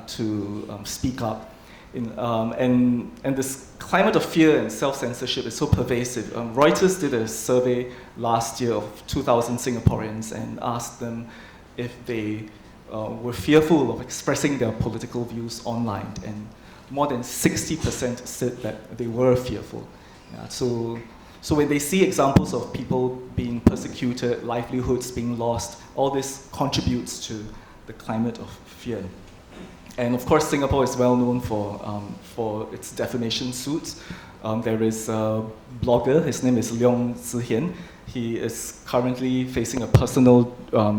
to speak up. And this climate of fear and self-censorship is so pervasive. Reuters did a survey last year of 2,000 Singaporeans and asked them if they were fearful of expressing their political views online, and more than 60% said that they were fearful. So when they see examples of people being persecuted, livelihoods being lost, all this contributes to the climate of fear. And of course, Singapore is well known for its defamation suits. There is a blogger, his name is Leong Zihian. He is currently facing a personal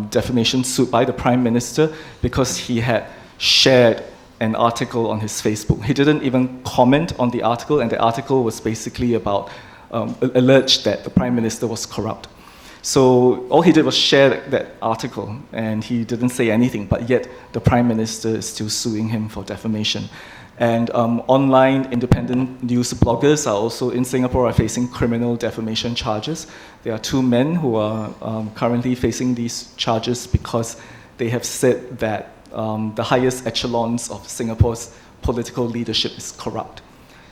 defamation suit by the Prime Minister because he had shared an article on his Facebook. He didn't even comment on the article, and the article was basically about alleged that the Prime Minister was corrupt. So all he did was share that article, and he didn't say anything, but yet the Prime Minister is still suing him for defamation. And online independent news bloggers are also in Singapore are facing criminal defamation charges. There are 2 men who are currently facing these charges because they have said that the highest echelons of Singapore's political leadership is corrupt.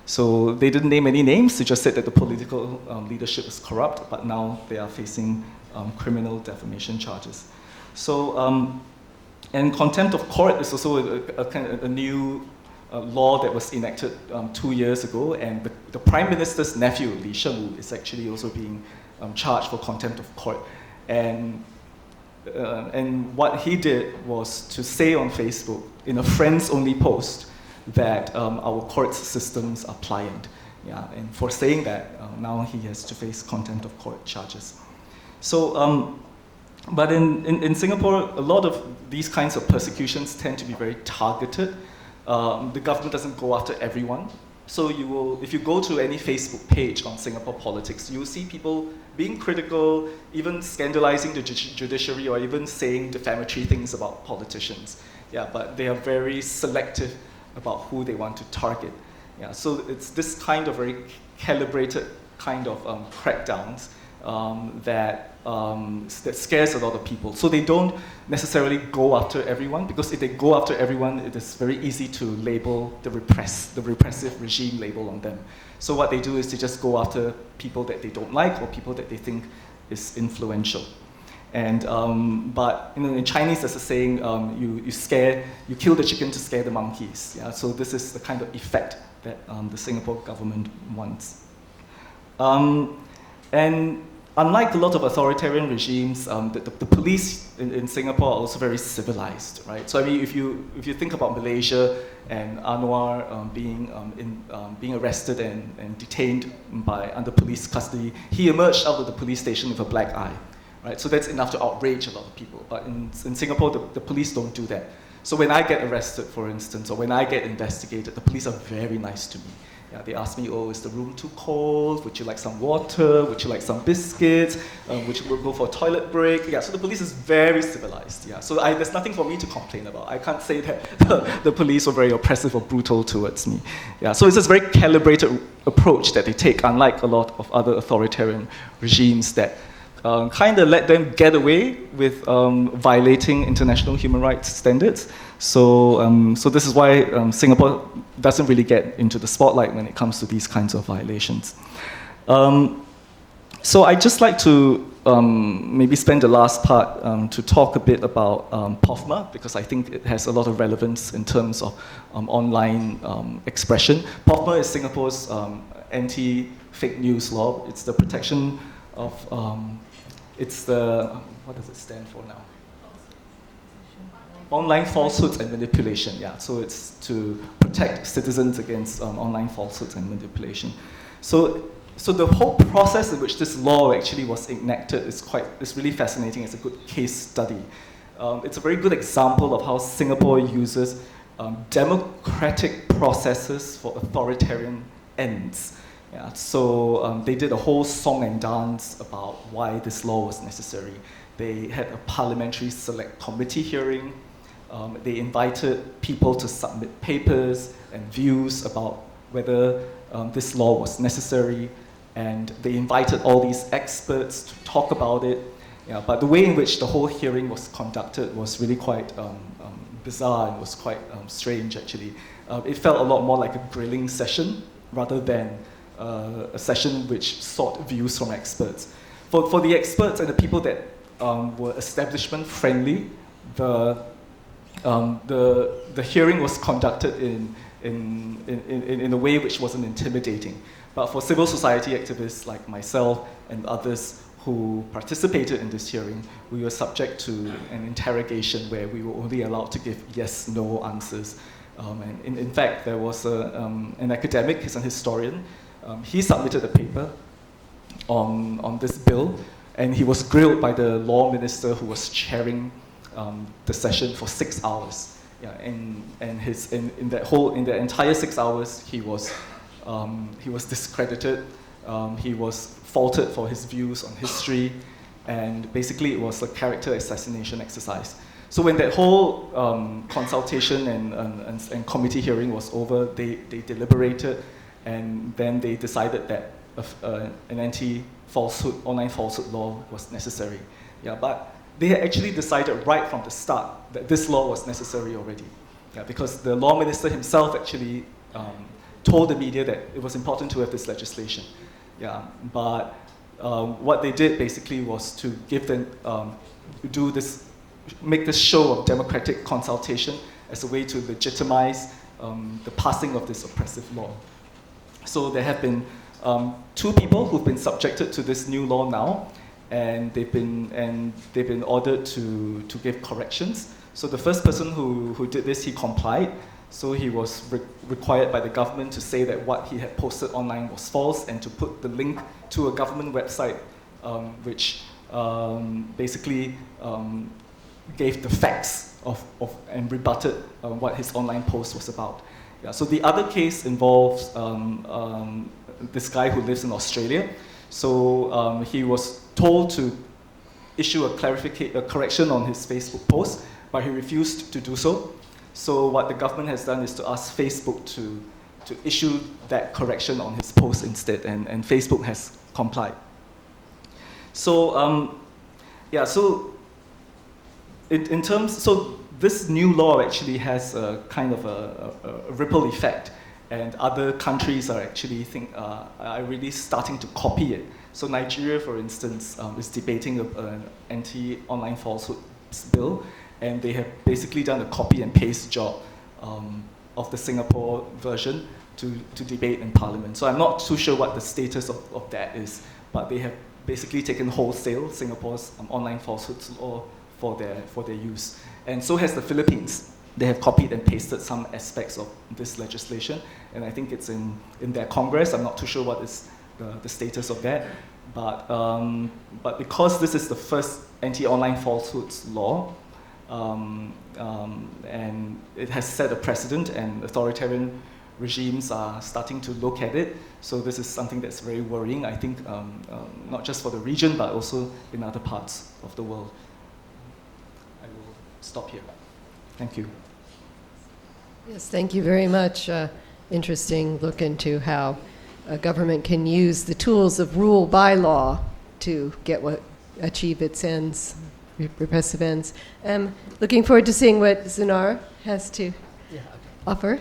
So they didn't name any names, they just said that the political leadership is corrupt, but now they are facing criminal defamation charges. So, and contempt of court is also a new law that was enacted 2 years ago, and the Prime Minister's nephew, Lee Sheng-wu, is actually also being charged for contempt of court. And what he did was to say on Facebook, in a friends-only post, that our court systems are pliant. And for saying that, now he has to face contempt of court charges. So, but in Singapore, a lot of these kinds of persecutions tend to be very targeted. The government doesn't go after everyone. So if you go to any Facebook page on Singapore politics, you'll see people being critical, even scandalizing the judiciary, or even saying defamatory things about politicians. But they are very selective about who they want to target. So it's this kind of very calibrated kind of crackdowns that scares a lot of people. So they don't necessarily go after everyone, because if they go after everyone, it is very easy to label the repressive regime label on them. So what they do is they just go after people that they don't like, or people that they think is influential. And but in Chinese, there's a saying: you kill the chicken to scare the monkeys. So this is the kind of effect that the Singapore government wants. And unlike a lot of authoritarian regimes, the police in Singapore are also very civilized, right? So I mean, if you think about Malaysia and Anwar being arrested and detained under police custody, he emerged out of the police station with a black eye. Right, so that's enough to outrage a lot of people. But in Singapore, the police don't do that. So when I get arrested, for instance, or when I get investigated, the police are very nice to me. Yeah, they asked me, oh, is the room too cold? Would you like some water? Would you like some biscuits? Would you go for a toilet break? Yeah, so the police is very civilized. Yeah, so there's nothing for me to complain about. I can't say that the police were very oppressive or brutal towards me. Yeah, so it's this very calibrated approach that they take, unlike a lot of other authoritarian regimes that kind of let them get away with violating international human rights standards. So, so this is why Singapore doesn't really get into the spotlight when it comes to these kinds of violations. So I'd just like to maybe spend the last part to talk a bit about POFMA, because I think it has a lot of relevance in terms of online expression. POFMA is Singapore's anti-fake news law. It's the protection of, it's the, what does it stand for now? Online falsehoods and manipulation, yeah. So it's to protect citizens against online falsehoods and manipulation. So the whole process in which this law actually was enacted is really fascinating. It's a good case study. It's a very good example of how Singapore uses democratic processes for authoritarian ends. Yeah, so they did a whole song and dance about why this law was necessary. They had a parliamentary select committee hearing. They invited people to submit papers and views about whether this law was necessary, and they invited all these experts to talk about it. Yeah, but the way in which the whole hearing was conducted was really quite bizarre and was quite strange, actually. It felt a lot more like a grilling session rather than a session which sought views from experts. For the experts and the people that were establishment friendly, the hearing was conducted in a way which wasn't intimidating. But for civil society activists like myself and others who participated in this hearing, we were subject to an interrogation where we were only allowed to give yes, no answers. And in fact, there was an academic, he's an historian, he submitted a paper on this bill, and he was grilled by the law minister who was chairing the session for 6 hours. Yeah, and in the entire 6 hours, he was discredited. He was faulted for his views on history, and basically it was a character assassination exercise. So when that whole consultation and committee hearing was over, they deliberated, and then they decided that an anti-falsehood, online falsehood law was necessary. Yeah, but they had actually decided right from the start that this law was necessary already. Yeah, because the law minister himself actually told the media that it was important to have this legislation. Yeah, but what they did basically was to give them, make this show of democratic consultation as a way to legitimize the passing of this oppressive law. So there have been 2 people who've been subjected to this new law now, and they've been ordered to give corrections. So the first person who did this, he complied. So he was required by the government to say that what he had posted online was false, and to put the link to a government website which basically gave the facts and rebutted what his online post was about. Yeah, so the other case involves this guy who lives in Australia. So he was told to issue a correction on his Facebook post, but he refused to do so. So what the government has done is to ask Facebook to issue that correction on his post instead, and Facebook has complied. So yeah, so so this new law actually has a kind of a ripple effect, and other countries are actually are really starting to copy it. So Nigeria, for instance, is debating an anti-online falsehood bill, and they have basically done a copy and paste job of the Singapore version to debate in Parliament. So I'm not too sure what the status of that is, but they have basically taken wholesale Singapore's online falsehoods law for their use. And so has the Philippines. They have copied and pasted some aspects of this legislation, and I think it's in their Congress. I'm not too sure what is the status of that, but because this is the first anti-online falsehoods law, and it has set a precedent, and authoritarian regimes are starting to look at it. So this is something that's very worrying, I think, not just for the region, but also in other parts of the world. I will stop here. Thank you. Yes, thank you very much. Interesting look into how a government can use the tools of rule by law to achieve its ends, repressive ends. Looking forward to seeing what Zunar has to offer.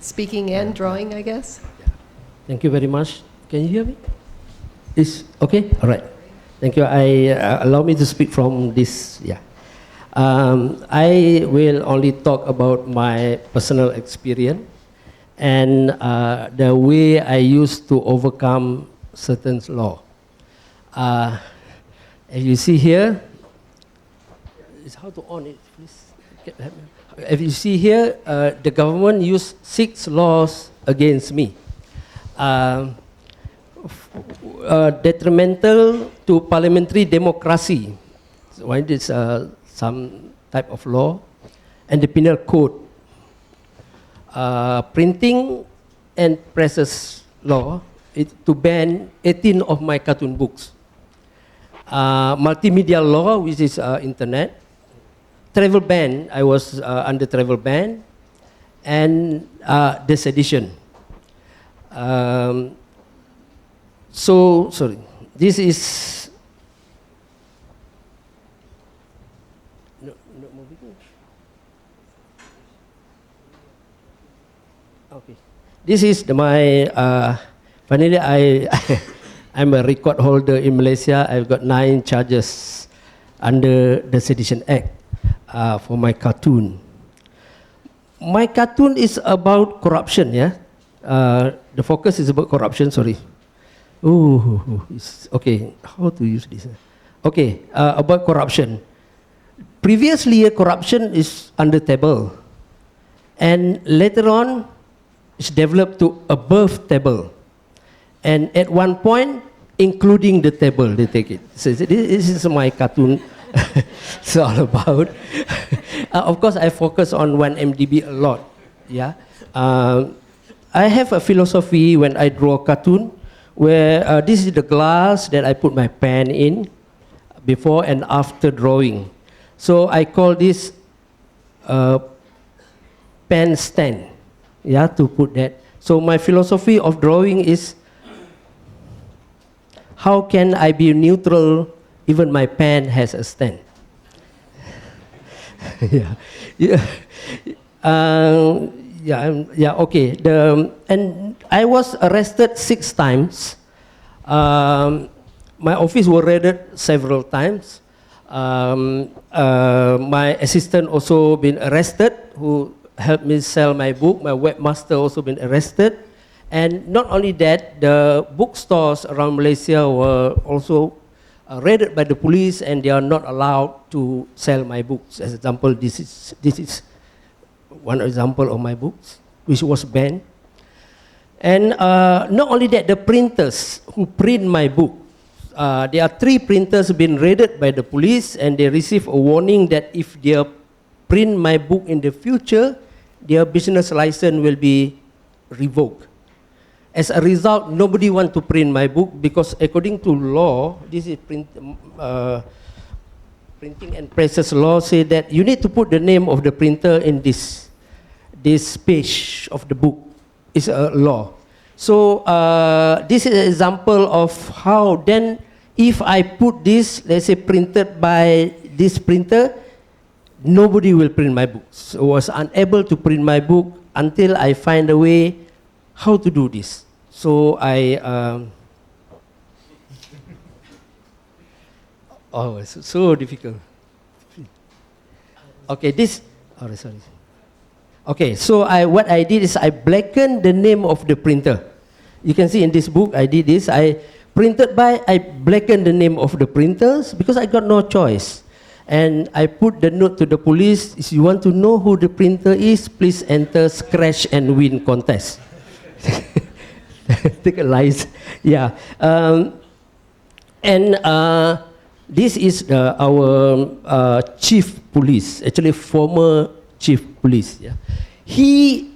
Speaking and drawing, I guess. Thank you very much. Can you hear me? Is okay? All right. Thank you. Allow me to speak from this. Yeah. I will only talk about my personal experience and the way I used to overcome certain law. As you see here, is how to on it, please. If you see here, the government used 6 laws against me. Detrimental to parliamentary democracy. So why this some type of law, and the penal code. Printing and presses law to ban 18 of my cartoon books. Multimedia law, which is internet. Travel ban, I was under travel ban, and the sedition. Sorry, this is no moving. Okay, this is my finally I'm a record holder in Malaysia. I've got 9 charges under the Sedition Act for my cartoon. My cartoon is about corruption, yeah? The focus is about corruption, sorry. Okay, how to use this? Okay, about corruption. Previously, corruption is under table. And later on, it's developed to above table. And at one point, including the table, they take it. So this is my cartoon. It's all about. Of course, I focus on 1MDB a lot. Yeah, I have a philosophy when I draw a cartoon, where this is the glass that I put my pen in before and after drawing. So I call this pen stand. Yeah, to put that. So my philosophy of drawing is, how can I be neutral? Even my pen has a stand. Okay. And I was arrested 6 times. My office was raided several times. My assistant also been arrested, who helped me sell my book. My webmaster also been arrested. And not only that, the bookstores around Malaysia were also raided by the police, and they are not allowed to sell my books. As example, this is one example of my books, which was banned. And not only that, the printers who print my book, there are 3 printers been raided by the police, and they receive a warning that if they print my book in the future, their business license will be revoked. As a result, nobody want to print my book, because according to law, this is printing and presses law, say that you need to put the name of the printer in this page of the book. It's a law. So this is an example of how then, if I put this, let's say printed by this printer, nobody will print my books. So I was unable to print my book until I find a way how to do this. So I, it's so difficult. Okay, this, sorry. Okay, so what I did is I blackened the name of the printer. You can see in this book, I did this. I blackened the name of the printers because I got no choice. And I put the note to the police, if you want to know who the printer is, please enter scratch and win contest. Take a lies. Yeah. This is our chief police, actually former chief police. Yeah. He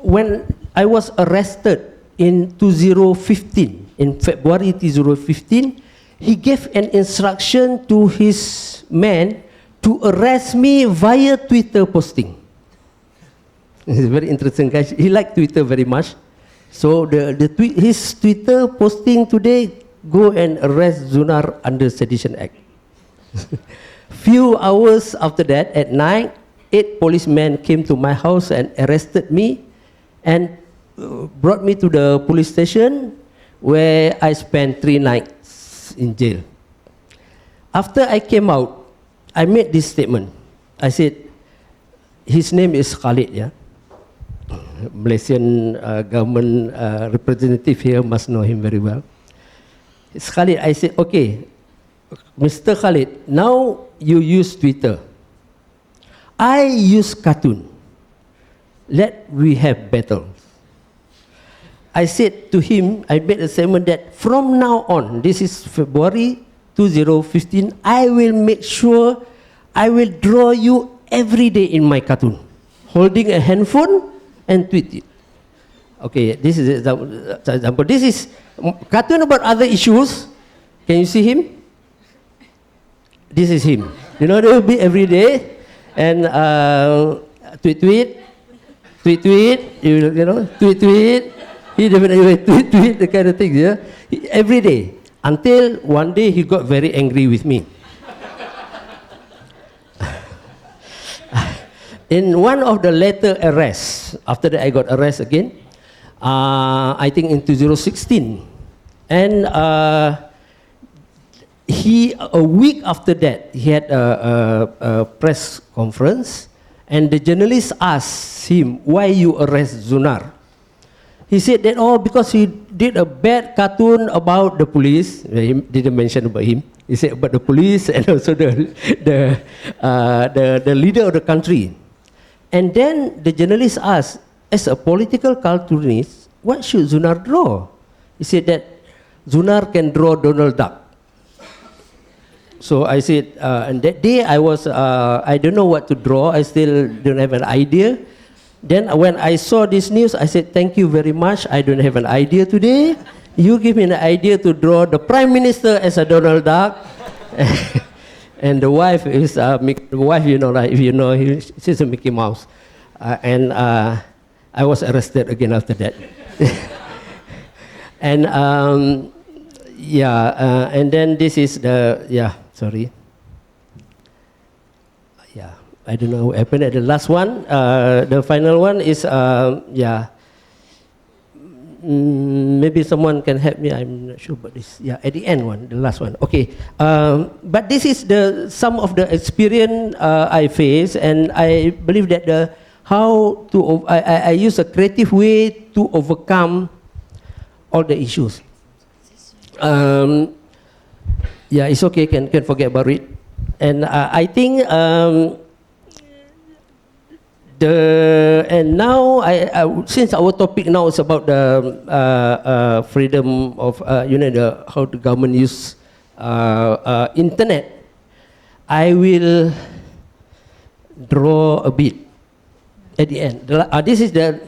when I was arrested in 2015, in February 2015, he gave an instruction to his men to arrest me via Twitter posting. He's a very interesting guy. He liked Twitter very much. So his Twitter posting today, go and arrest Zunar under Sedition Act. Few hours after that, at night, 8 policemen came to my house and arrested me and brought me to the police station where I spent 3 nights in jail. After I came out, I made this statement. I said, his name is Khalid, yeah? Malaysian government representative here must know him very well. It's Khalid. I said, okay, Mr. Khalid, now you use Twitter. I use cartoon. Let we have battle. I said to him, I made a statement that from now on, this is February 2015, I will make sure I will draw you every day in my cartoon, holding a handphone and tweet it. Okay, this is an example. This is cartoon about other issues. Can you see him? This is him. You know, they will be every day and tweet, you know, tweet. He definitely tweet the kind of things, yeah. Every day. Until one day he got very angry with me. In one of the later arrests, after that I got arrested again, I think in 2016. And a week after that, he had a press conference, and the journalist asked him, why you arrest Zunar? He said that, oh, because he did a bad cartoon about the police. He didn't mention about him. He said about the police and also the leader of the country. And then the journalist asked, as a political cartoonist, what should Zunar draw? He said that Zunar can draw Donald Duck. So I said, and that day I was, I don't know what to draw. I still don't have an idea. Then when I saw this news, I said, thank you very much. I don't have an idea today. You give me an idea to draw the Prime Minister as a Donald Duck. And the wife is, the wife, you know, like, if you know, she's a Mickey Mouse. And I was arrested again after that. And and then this is the, sorry. I don't know what happened at the last one. The final one is, maybe someone can help me. I'm not sure about this. Yeah, at the end one, the last one. Okay. But this is some of the experience I face, and I believe that I use a creative way to overcome all the issues. It's okay. Can forget about it. And I think. And now, since our topic now is about the freedom of, how the government use internet, I will draw a bit at the end. This is the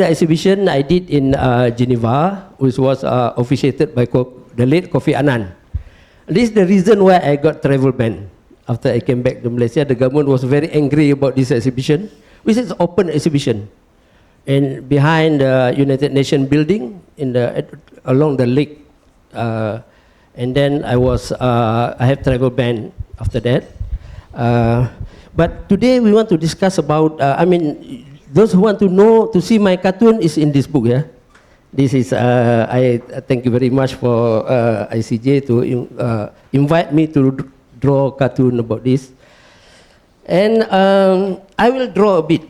exhibition I did in Geneva, which was officiated by the late Kofi Annan. This is the reason why I got travel ban. After I came back to Malaysia, the government was very angry about this exhibition, which is an open exhibition. And behind the United Nations building along the lake. And then I have travel ban after that. But today we want to discuss about, those who want to see my cartoon is in this book, yeah? This is, I thank you very much for ICJ to invite me to draw a cartoon about this. And I will draw a bit.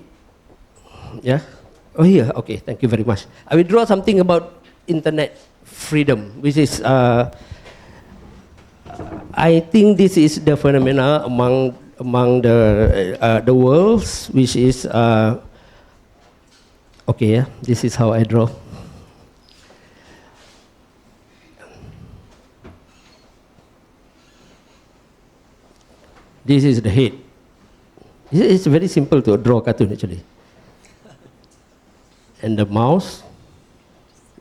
Yeah? Oh, here, okay, thank you very much. I will draw something about internet freedom, which is, I think this is the phenomena among the worlds, which is, okay, yeah, this is how I draw. This is the head. It's very simple to draw a cartoon actually. And the mouse,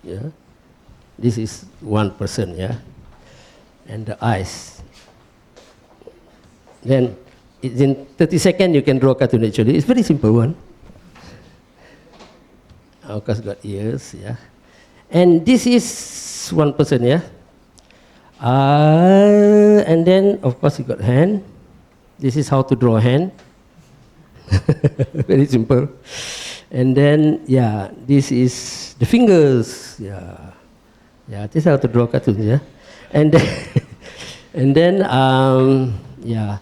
yeah. This is one person, yeah. And the eyes. Then in 30 seconds you can draw a cartoon actually. It's very simple one. Of course got ears, yeah. And this is one person, yeah. And then of course you got hand. This is how to draw a hand. Very simple. And then, yeah, this is the fingers. Yeah, yeah, this is how to draw cartoons. Yeah, and then, and then, yeah,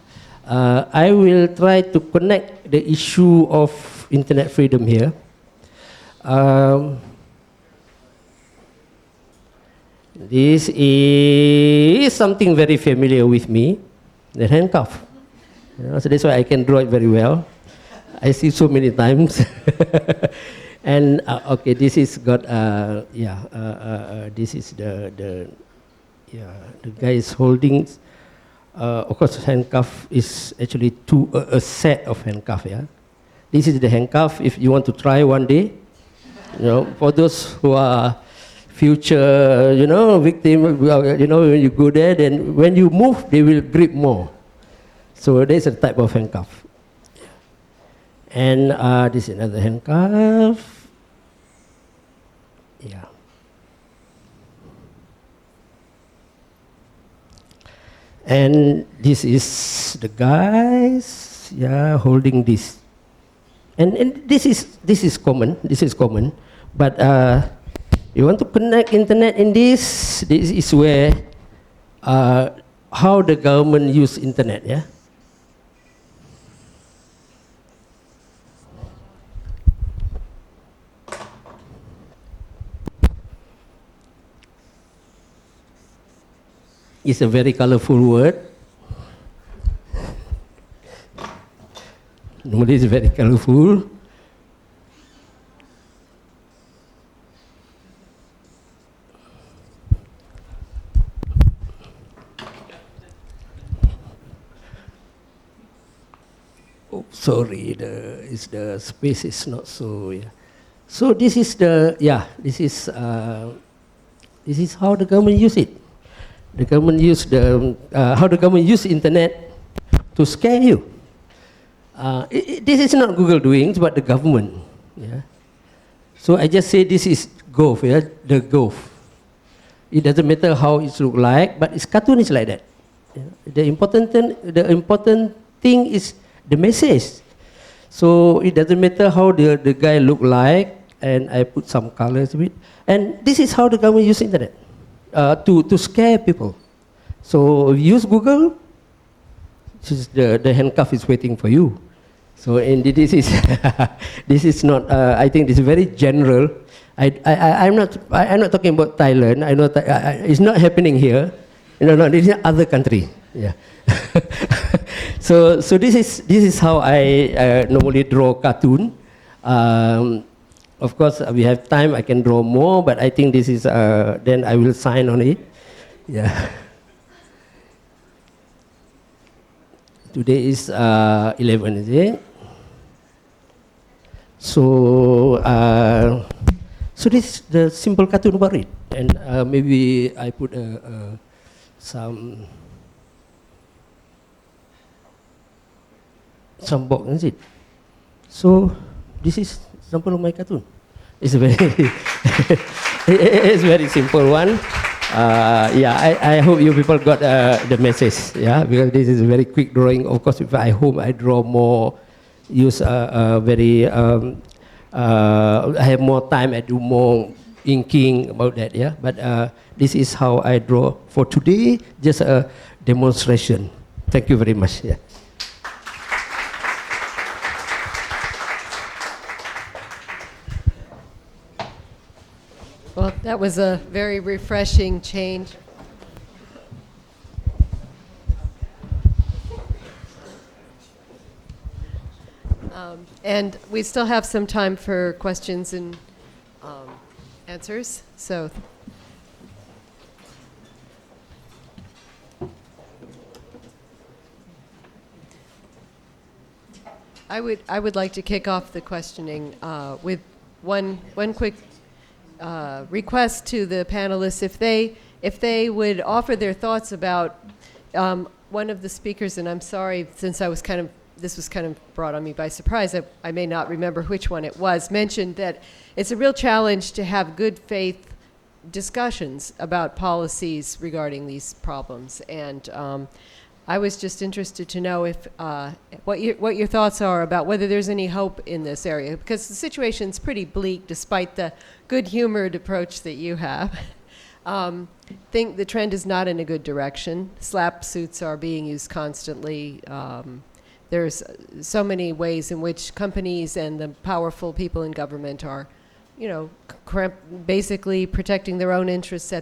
I will try to connect the issue of internet freedom here. This is something very familiar with me, the handcuff. So that's why I can draw it very well. I see so many times. And okay, this is got this is the guy is holding. Of course, handcuff is actually a set of handcuff. Yeah, this is the handcuff. If you want to try one day, you know, for those who are future, you know, victim, you know, when you go there, then when you move, they will grip more. So there's a type of handcuff. And this is another handcuff. Yeah. And this is the guys, yeah, holding this. And this is common. This is common. But you want to connect internet in this. This is where how the government use internet. Yeah. It's a very colorful word. Normally it's very colorful. Oh, sorry, the space is not so. Yeah. So this is this is how the government use it. The government use how the government use internet to scare you. This is not Google doings, but the government. Yeah. So I just say this is golf. Yeah, the golf. It doesn't matter how it look like, but it's cartoon is like that. Yeah. The important thing is the message. So it doesn't matter how the guy look like, and I put some colors with it. And this is how the government use internet. To scare people. So use Google, the handcuff is waiting for you. So and this is this is not. I think this is very general. I'm not talking about Thailand. I know it's not happening here. No, this is other country. Yeah. So this is how I normally draw cartoon. Of course, we have time, I can draw more, but I think this is, then I will sign on it. Yeah. Today is 11, is it? So, so this is the simple cartoon about it. And maybe I put some box, is it? So, this is example of my cartoon. It's very, it's very simple one. Yeah, I hope you people got the message. Yeah, because this is a very quick drawing. Of course, if I hope I draw more, use very, I have more time. I do more inking about that. Yeah, but this is how I draw for today. Just a demonstration. Thank you very much. Yeah. Well, that was a very refreshing change. And we still have some time for questions and answers. So, I would like to kick off the questioning with one quick request to the panelists, if they would offer their thoughts about one of the speakers, and I'm sorry, since this was kind of brought on me by surprise, I may not remember which one it was, mentioned that it's a real challenge to have good faith discussions about policies regarding these problems. And I was just interested to know if what your thoughts are about whether there's any hope in this area, because the situation's pretty bleak despite the good-humored approach that you have. Think the trend is not in a good direction. SLAPP suits are being used constantly. There's so many ways in which companies and the powerful people in government are, basically protecting their own interests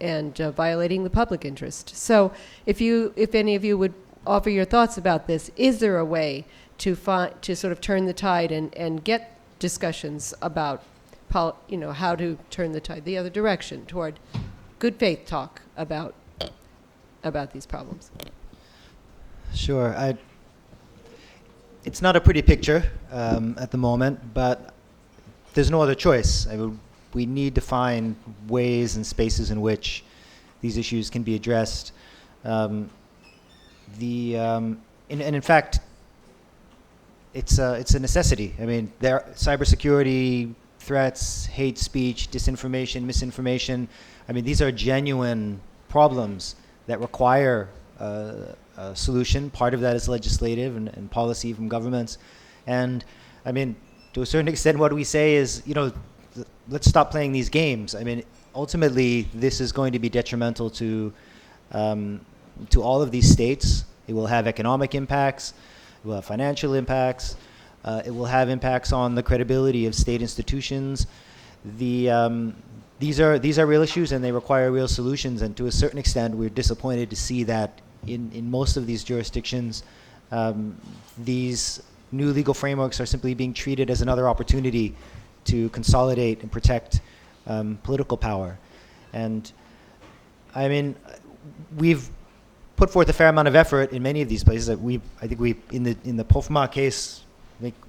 and violating the public interest. So, if any of you would offer your thoughts about this, is there a way to sort of turn the tide and get discussions about how to turn the tide the other direction toward good faith talk about these problems? Sure. It's not a pretty picture at the moment, but there's no other choice. We need to find ways and spaces in which these issues can be addressed. And in fact, it's a necessity. I mean, there are cybersecurity threats, hate speech, disinformation, misinformation. I mean, these are genuine problems that require a solution. Part of that is legislative and policy from governments. And I mean, to a certain extent, what we say is, let's stop playing these games. I mean, ultimately, this is going to be detrimental to all of these states. It will have economic impacts. It will have financial impacts. It will have impacts on the credibility of state institutions. These are real issues, and they require real solutions. And to a certain extent, we're disappointed to see that in most of these jurisdictions, these new legal frameworks are simply being treated as another opportunity to consolidate and protect political power. And I mean, we've put forth a fair amount of effort in many of these places. I think in the POFMA case,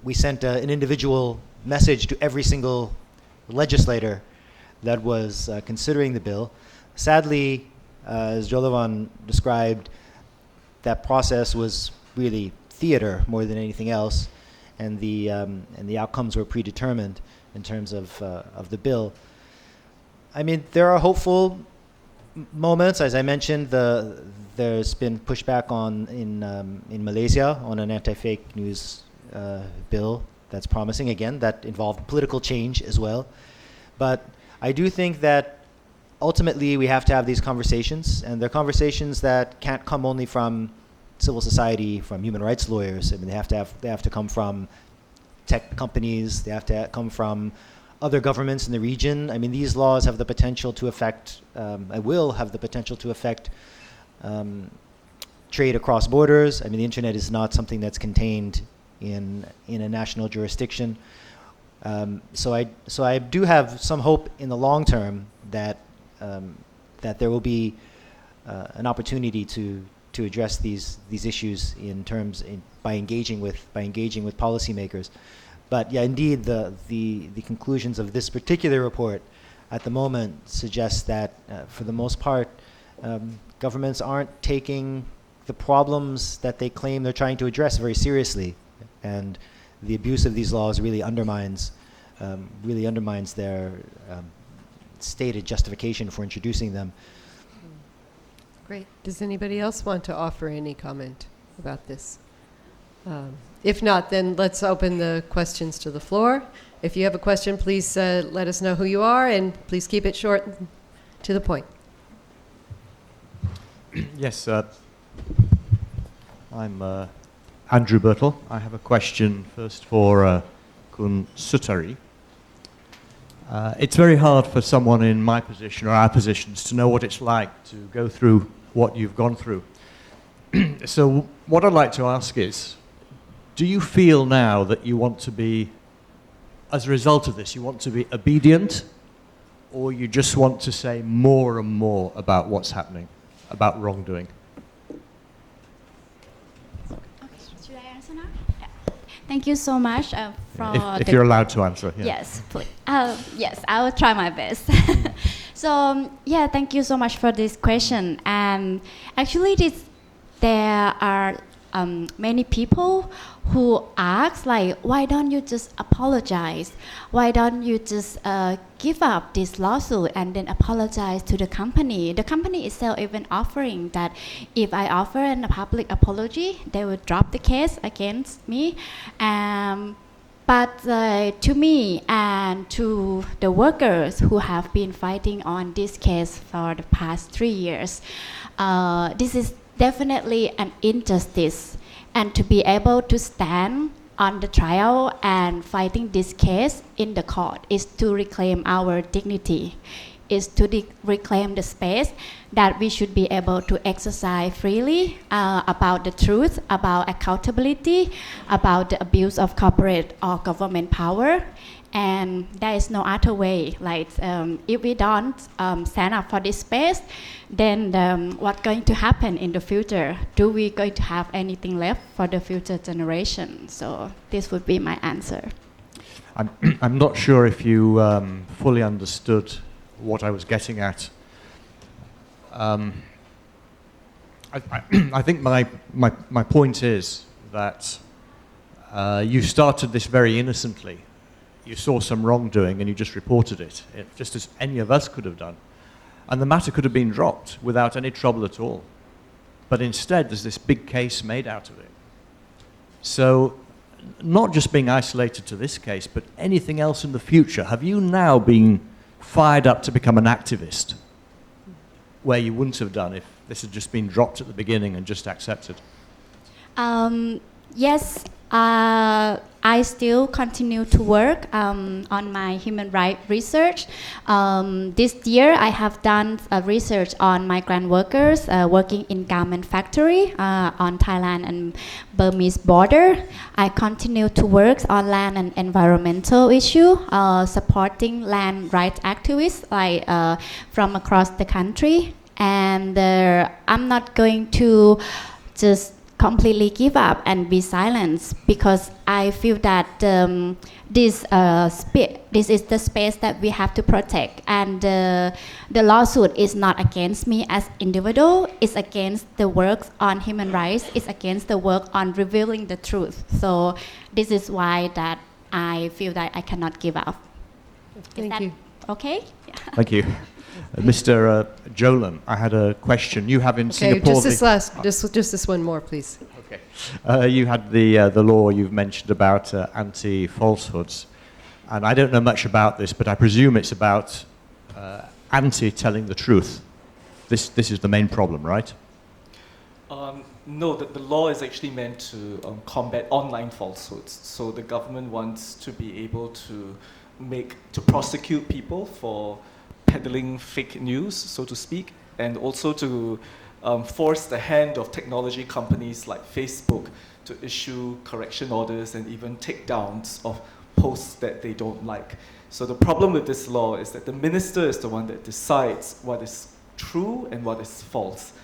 we sent an individual message to every single legislator that was considering the bill. Sadly, as Jolovan described, that process was really theater more than anything else, and the outcomes were predetermined in terms of the bill. I mean, there are hopeful moments. As I mentioned, there's been pushback in Malaysia on an anti-fake news bill that's promising. Again, that involved political change as well. But I do think that ultimately we have to have these conversations, and they're conversations that can't come only from civil society, from human rights lawyers. I mean, they have to come from tech companies. They have to come from other governments in the region. I mean, these laws have the potential to affect, will have the potential to affect trade across borders. I mean, the internet is not something that's contained in a national jurisdiction. So I do have some hope in the long term that there will be an opportunity to address these issues by engaging with policymakers. But yeah, indeed, the conclusions of this particular report at the moment suggest that for the most part, governments aren't taking the problems that they claim they're trying to address very seriously, and the abuse of these laws really undermines their stated justification for introducing them. Great. Does anybody else want to offer any comment about this? If not, then let's open the questions to the floor. If you have a question, please let us know who you are, and please keep it short and to the point. Yes, I'm Andrew Birtle. I have a question first for Kun Sutari. It's very hard for someone in my position or our positions to know what it's like to go through what you've gone through. So what I'd like to ask is, do you feel now that you want to be, as a result of this, you want to be obedient, or you just want to say more and more about what's happening, about wrongdoing? Okay, should I answer now? Yeah. Thank you so much for if you're allowed to answer. Yeah. Yes, please. Yes, I will try my best. So, yeah, thank you so much for this question. And actually, there are many people who ask, like, why don't you just apologize? Why don't you just give up this lawsuit and then apologize to the company? The company itself even offering that if I offer a public apology, they will drop the case against me. But to me and to the workers who have been fighting on this case for the past 3 years, this is definitely an injustice. And to be able to stand on the trial and fighting this case in the court is to reclaim our dignity, is to reclaim the space that we should be able to exercise freely about the truth, about accountability, about the abuse of corporate or government power. And there is no other way. Like if we don't stand up for this space, then what's going to happen in the future? Do we going to have anything left for the future generation? So this would be my answer. I'm not sure if you fully understood what I was getting at. I think my point is that you started this very innocently. You saw some wrongdoing and you just reported it, just as any of us could have done. And the matter could have been dropped without any trouble at all. But instead, there's this big case made out of it. So, not just being isolated to this case, but anything else in the future. Have you now been fired up to become an activist, where you wouldn't have done if this had just been dropped at the beginning and just accepted? Yes, I still continue to work on my human rights research. This year, I have done research on migrant workers working in garment factory on Thailand and Burmese border. I continue to work on land and environmental issue, supporting land rights activists like from across the country. And I'm not going to just completely give up and be silent, because I feel that this is the space that we have to protect, and the lawsuit is not against me as individual, it's against the work on human rights, it's against the work on revealing the truth. So this is why that I feel that I cannot give up. Thank you. Okay? Yeah. Thank you. Mr. Jolan, I had a question. You have in Singapore... just this one more, please. Okay. You had the law you've mentioned about anti-falsehoods. And I don't know much about this, but I presume it's about anti-telling the truth. This is the main problem, right? No, the law is actually meant to combat online falsehoods. So the government wants to be able to prosecute people for peddling fake news, so to speak, and also to force the hand of technology companies like Facebook to issue correction orders and even takedowns of posts that they don't like. So the problem with this law is that the minister is the one that decides what is true and what is false.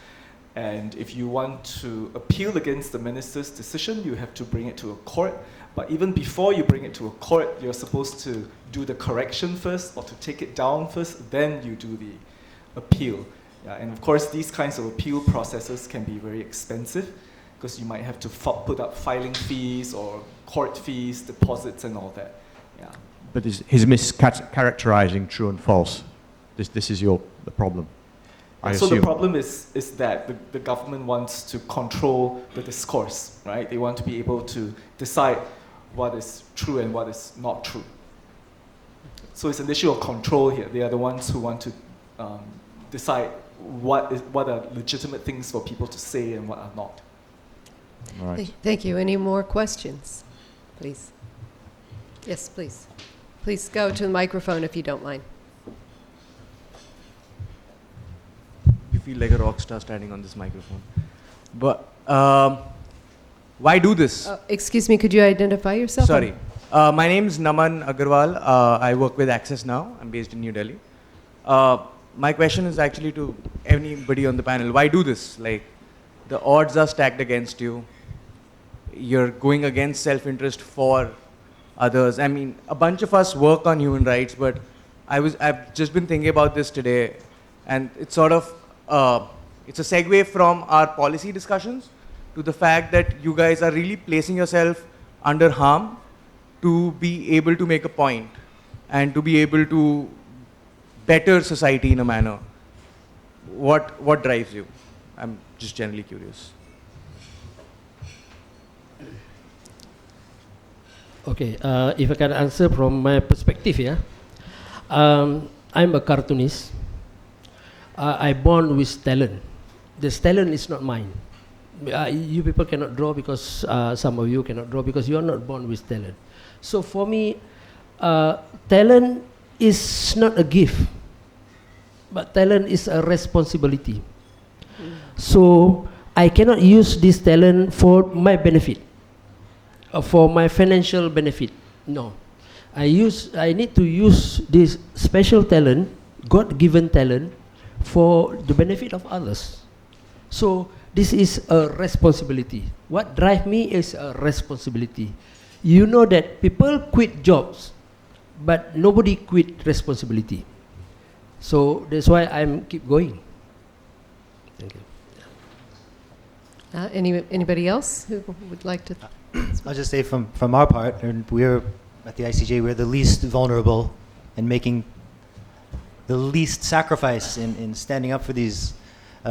And if you want to appeal against the minister's decision, you have to bring it to a court. But even before you bring it to a court, you're supposed to do the correction first, or to take it down first, then you do the appeal. Yeah, and of course, these kinds of appeal processes can be very expensive, because you might have to put up filing fees or court fees, deposits, and all that. Yeah. But his mischaracterizing true and false, this is the problem. So the problem is that the government wants to control the discourse, right? They want to be able to decide what is true and what is not true. So it's an issue of control here. They are the ones who want to decide what are legitimate things for people to say and what are not. All right. Thank you. Any more questions, please? Yes, please. Please go to the microphone if you don't mind. You feel like a rock star standing on this microphone. But why do this? Excuse me, could you identify yourself? Sorry. My name is Naman Agarwal. I work with Access Now. I'm based in New Delhi. My question is actually to anybody on the panel. Why do this? Like, the odds are stacked against you. you're going against self-interest for others. I mean, a bunch of us work on human rights, but I've just been thinking about this today, and it's sort of, it's a segue from our policy discussions to the fact that you guys are really placing yourself under harm to be able to make a point and to be able to better society in a manner. What drives you? I'm just generally curious. Okay, if I can answer from my perspective, yeah. I'm a cartoonist. I born with talent. This talent is not mine. You people cannot draw because some of you cannot draw because you are not born with talent. So for me, talent is not a gift, but talent is a responsibility. So I cannot use this talent for my benefit, for my financial benefit. No, I need to use this special talent, God-given talent, for the benefit of others. So this is a responsibility. What drives me is a responsibility. You know that people quit jobs, but nobody quit responsibility. So that's why I'm keep going. Thank you. Anybody else who would like to? I'll just say from our part, and we're at the ICJ, we're the least vulnerable and making the least sacrifice in standing up for these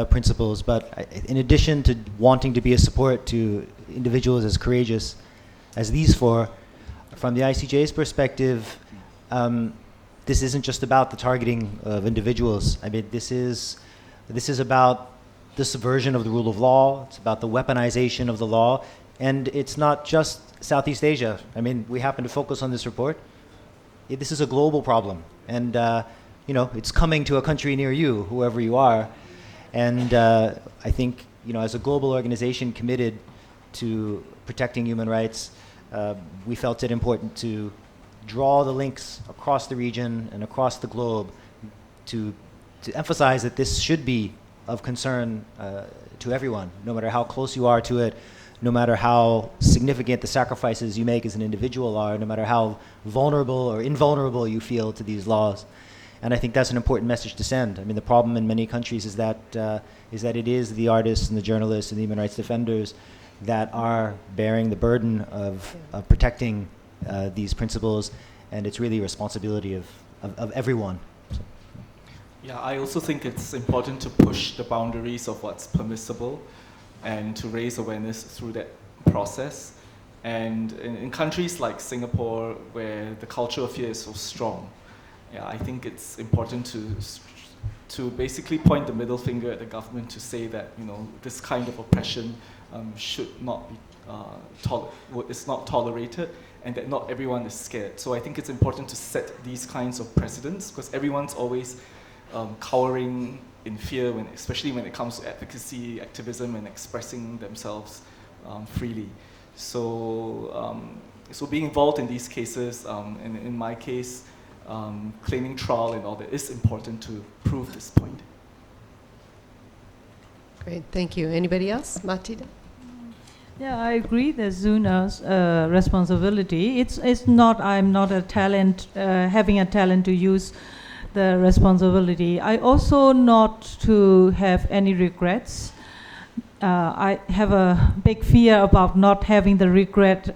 principles. But in addition to wanting to be a support to individuals as courageous as these four, from the ICJ's perspective, this isn't just about the targeting of individuals. I mean, this is about the subversion of the rule of law. It's about the weaponization of the law. And it's not just Southeast Asia. I mean, we happen to focus on this report. This is a global problem. And, it's coming to a country near you, whoever you are. And I think, as a global organization committed to protecting human rights, we felt it important to draw the links across the region and across the globe to emphasize that this should be of concern to everyone, no matter how close you are to it, no matter how significant the sacrifices you make as an individual are, no matter how vulnerable or invulnerable you feel to these laws. And I think that's an important message to send. I mean, the problem in many countries is that it is the artists and the journalists and the human rights defenders that are bearing the burden of protecting these principles, and it's really a responsibility of everyone. Yeah, I also think it's important to push the boundaries of what's permissible and to raise awareness through that process. And in countries like Singapore, where the culture of fear is so strong, yeah, I think it's important to basically point the middle finger at the government to say that, this kind of oppression should not be it's not tolerated, and that not everyone is scared. So I think it's important to set these kinds of precedents, because everyone's always cowering in fear, especially when it comes to advocacy, activism, and expressing themselves freely. So being involved in these cases, and in my case, claiming trial and all that is important to prove this point. Great, thank you. Anybody else? Matida? Yeah, I agree that Zuna's responsibility. It's not, I'm not a talent, having a talent to use the responsibility. I also not to have any regrets. I have a big fear about not having the regret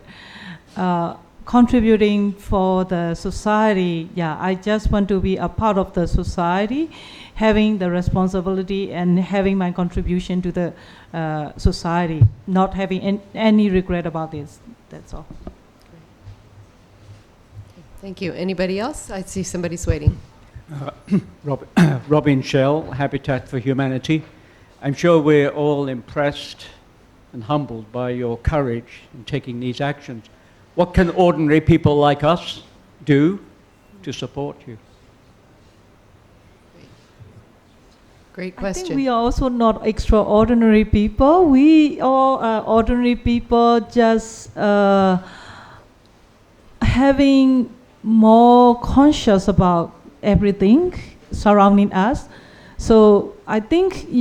contributing for the society. Yeah, I just want to be a part of the society, having the responsibility and having my contribution to the society, not having any regret about this. That's all. Thank you. Anybody else? I see somebody's waiting. Robin Shell, Habitat for Humanity. I'm sure we're all impressed and humbled by your courage in taking these actions. What can ordinary people like us do to support you? Great question. I think we are also not extraordinary people. We all are ordinary people, just having more conscious about everything surrounding us. So I think,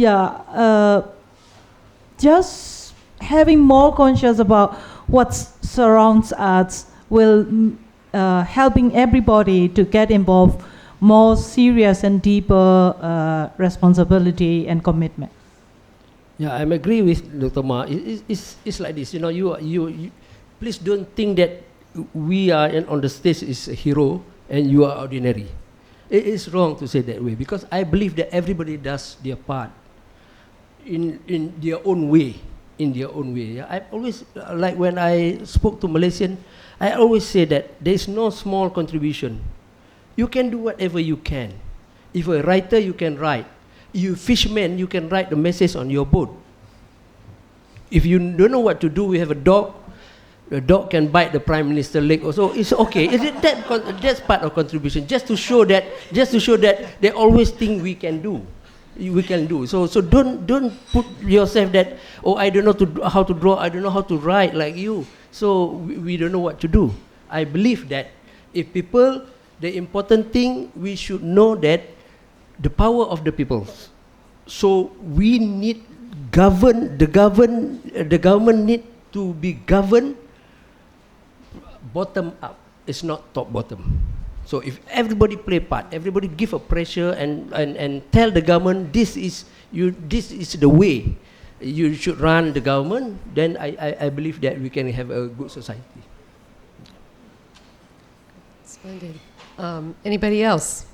just having more conscious about what surrounds us will helping everybody to get involved more serious and deeper responsibility and commitment. Yeah, I agree with Dr. Ma. It's like this, you please don't think that we are on the stage is a hero and you are ordinary. It is wrong to say that way, because I believe that everybody does their part in their own way. Yeah? I always, like when I spoke to Malaysian, I always say that there is no small contribution. You can do whatever you can. If you're a writer, you can write. You fisherman, you can write the message on your boat. If you don't know what to do, we have a dog. The dog can bite the prime minister leg also. It's okay. That's part of contribution. Just to show that they always think we can do. So don't put yourself that, oh, I don't know how to draw. I don't know how to write like you. So we don't know what to do. I believe that if people, the important thing, we should know that the power of the people. So we need the government need to be governed bottom up. It's not top bottom. So if everybody play part, everybody give a pressure and tell the government this is the way you should run the government, then I believe that we can have a good society. Splendid. Anybody else?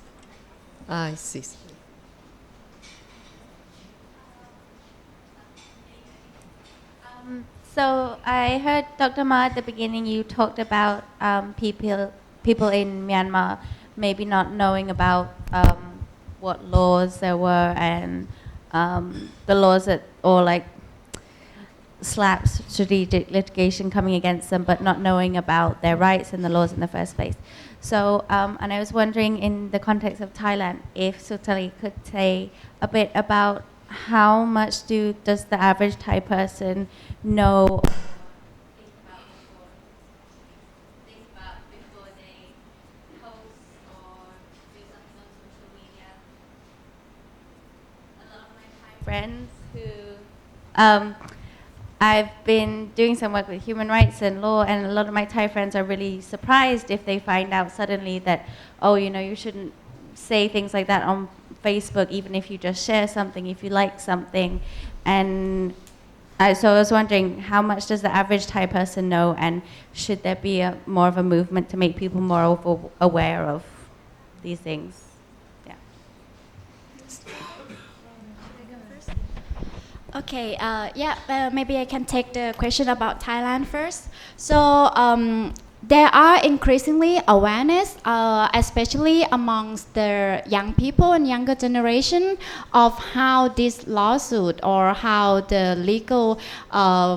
I see. So I heard Dr. Ma at the beginning, you talked about people in Myanmar maybe not knowing about what laws there were and the laws that, or like slap strategic litigation coming against them, but not knowing about their rights and the laws in the first place. So, and I was wondering in the context of Thailand, if Sutali could say a bit about how much does the average Thai person know before they post or do something on social media? A lot of my Thai friends who I've been doing some work with human rights and law, and a lot of my Thai friends are really surprised if they find out suddenly that, oh, you shouldn't say things like that on Facebook, even if you just share something, if you like something. And so I was wondering, how much does the average Thai person know, and should there be more of a movement to make people more aware of these things? Yeah. Okay, maybe I can take the question about Thailand first. So there are increasingly awareness, especially amongst the young people and younger generation, of how this lawsuit or how the legal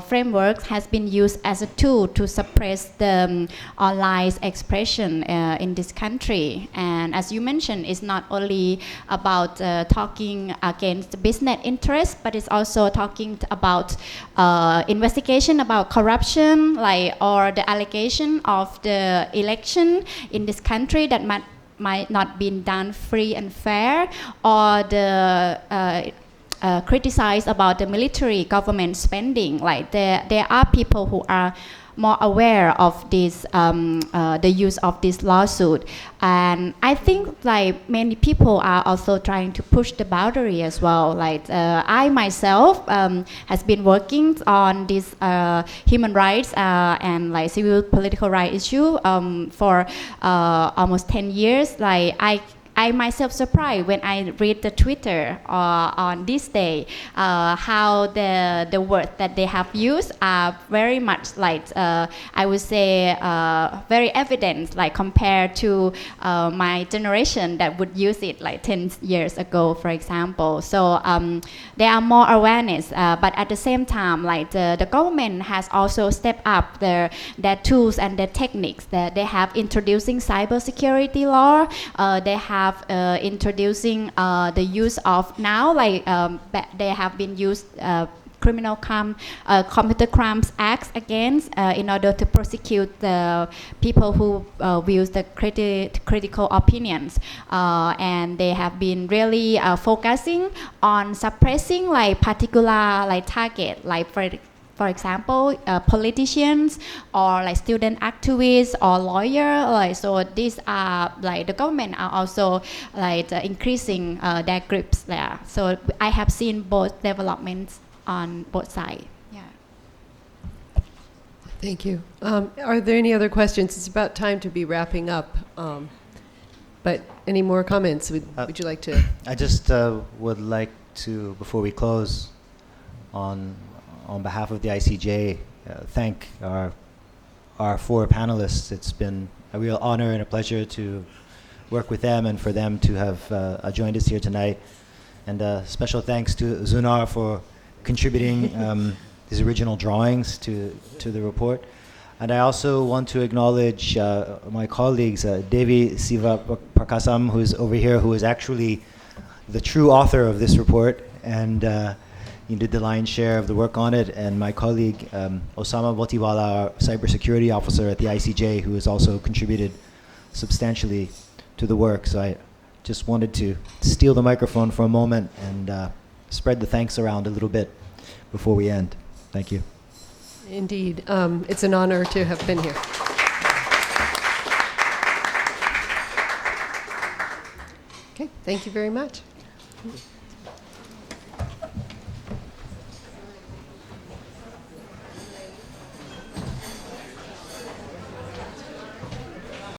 framework has been used as a tool to suppress the online expression in this country. And as you mentioned, it's not only about talking against business interests, but it's also talking about investigation about corruption, or the allegation of the election in this country that might not been done free and fair, or the criticize about the military government spending. There are people who are more aware of this, the use of this lawsuit, and I think many people are also trying to push the boundary as well. I myself has been working on this human rights and civil political rights issue for almost 10 years. I myself surprised when I read the Twitter on this day, how the words that they have used are very much I would say very evident, compared to my generation that would use it 10 years ago, for example. So there are more awareness, but at the same time, the government has also stepped up their tools and their techniques. That they have introducing cybersecurity law. They have introducing the use of now, they have been used Computer Crimes Act against in order to prosecute the people who views the critical opinions, and they have been really focusing on suppressing particular target, for example, politicians or like student activists or lawyer. Like, so these are like the government are also like increasing their groups there. So I have seen both developments on both sides. Yeah. Thank you. Are there any other questions? It's about time to be wrapping up. But any more comments? Would you like to? I just would like to, before we close, on behalf of the ICJ, thank our four panelists. It's been a real honor and a pleasure to work with them and for them to have joined us here tonight. And special thanks to Zunar for contributing his original drawings to the report. And I also want to acknowledge my colleagues, Devi Siva Prakasam, who's over here, who is actually the true author of this report, and he did the lion's share of the work on it, and my colleague Osama Botiwala, our cybersecurity officer at the ICJ, who has also contributed substantially to the work. So I just wanted to steal the microphone for a moment and spread the thanks around a little bit before we end. Thank you. Indeed. It's an honor to have been here. Okay, thank you very much.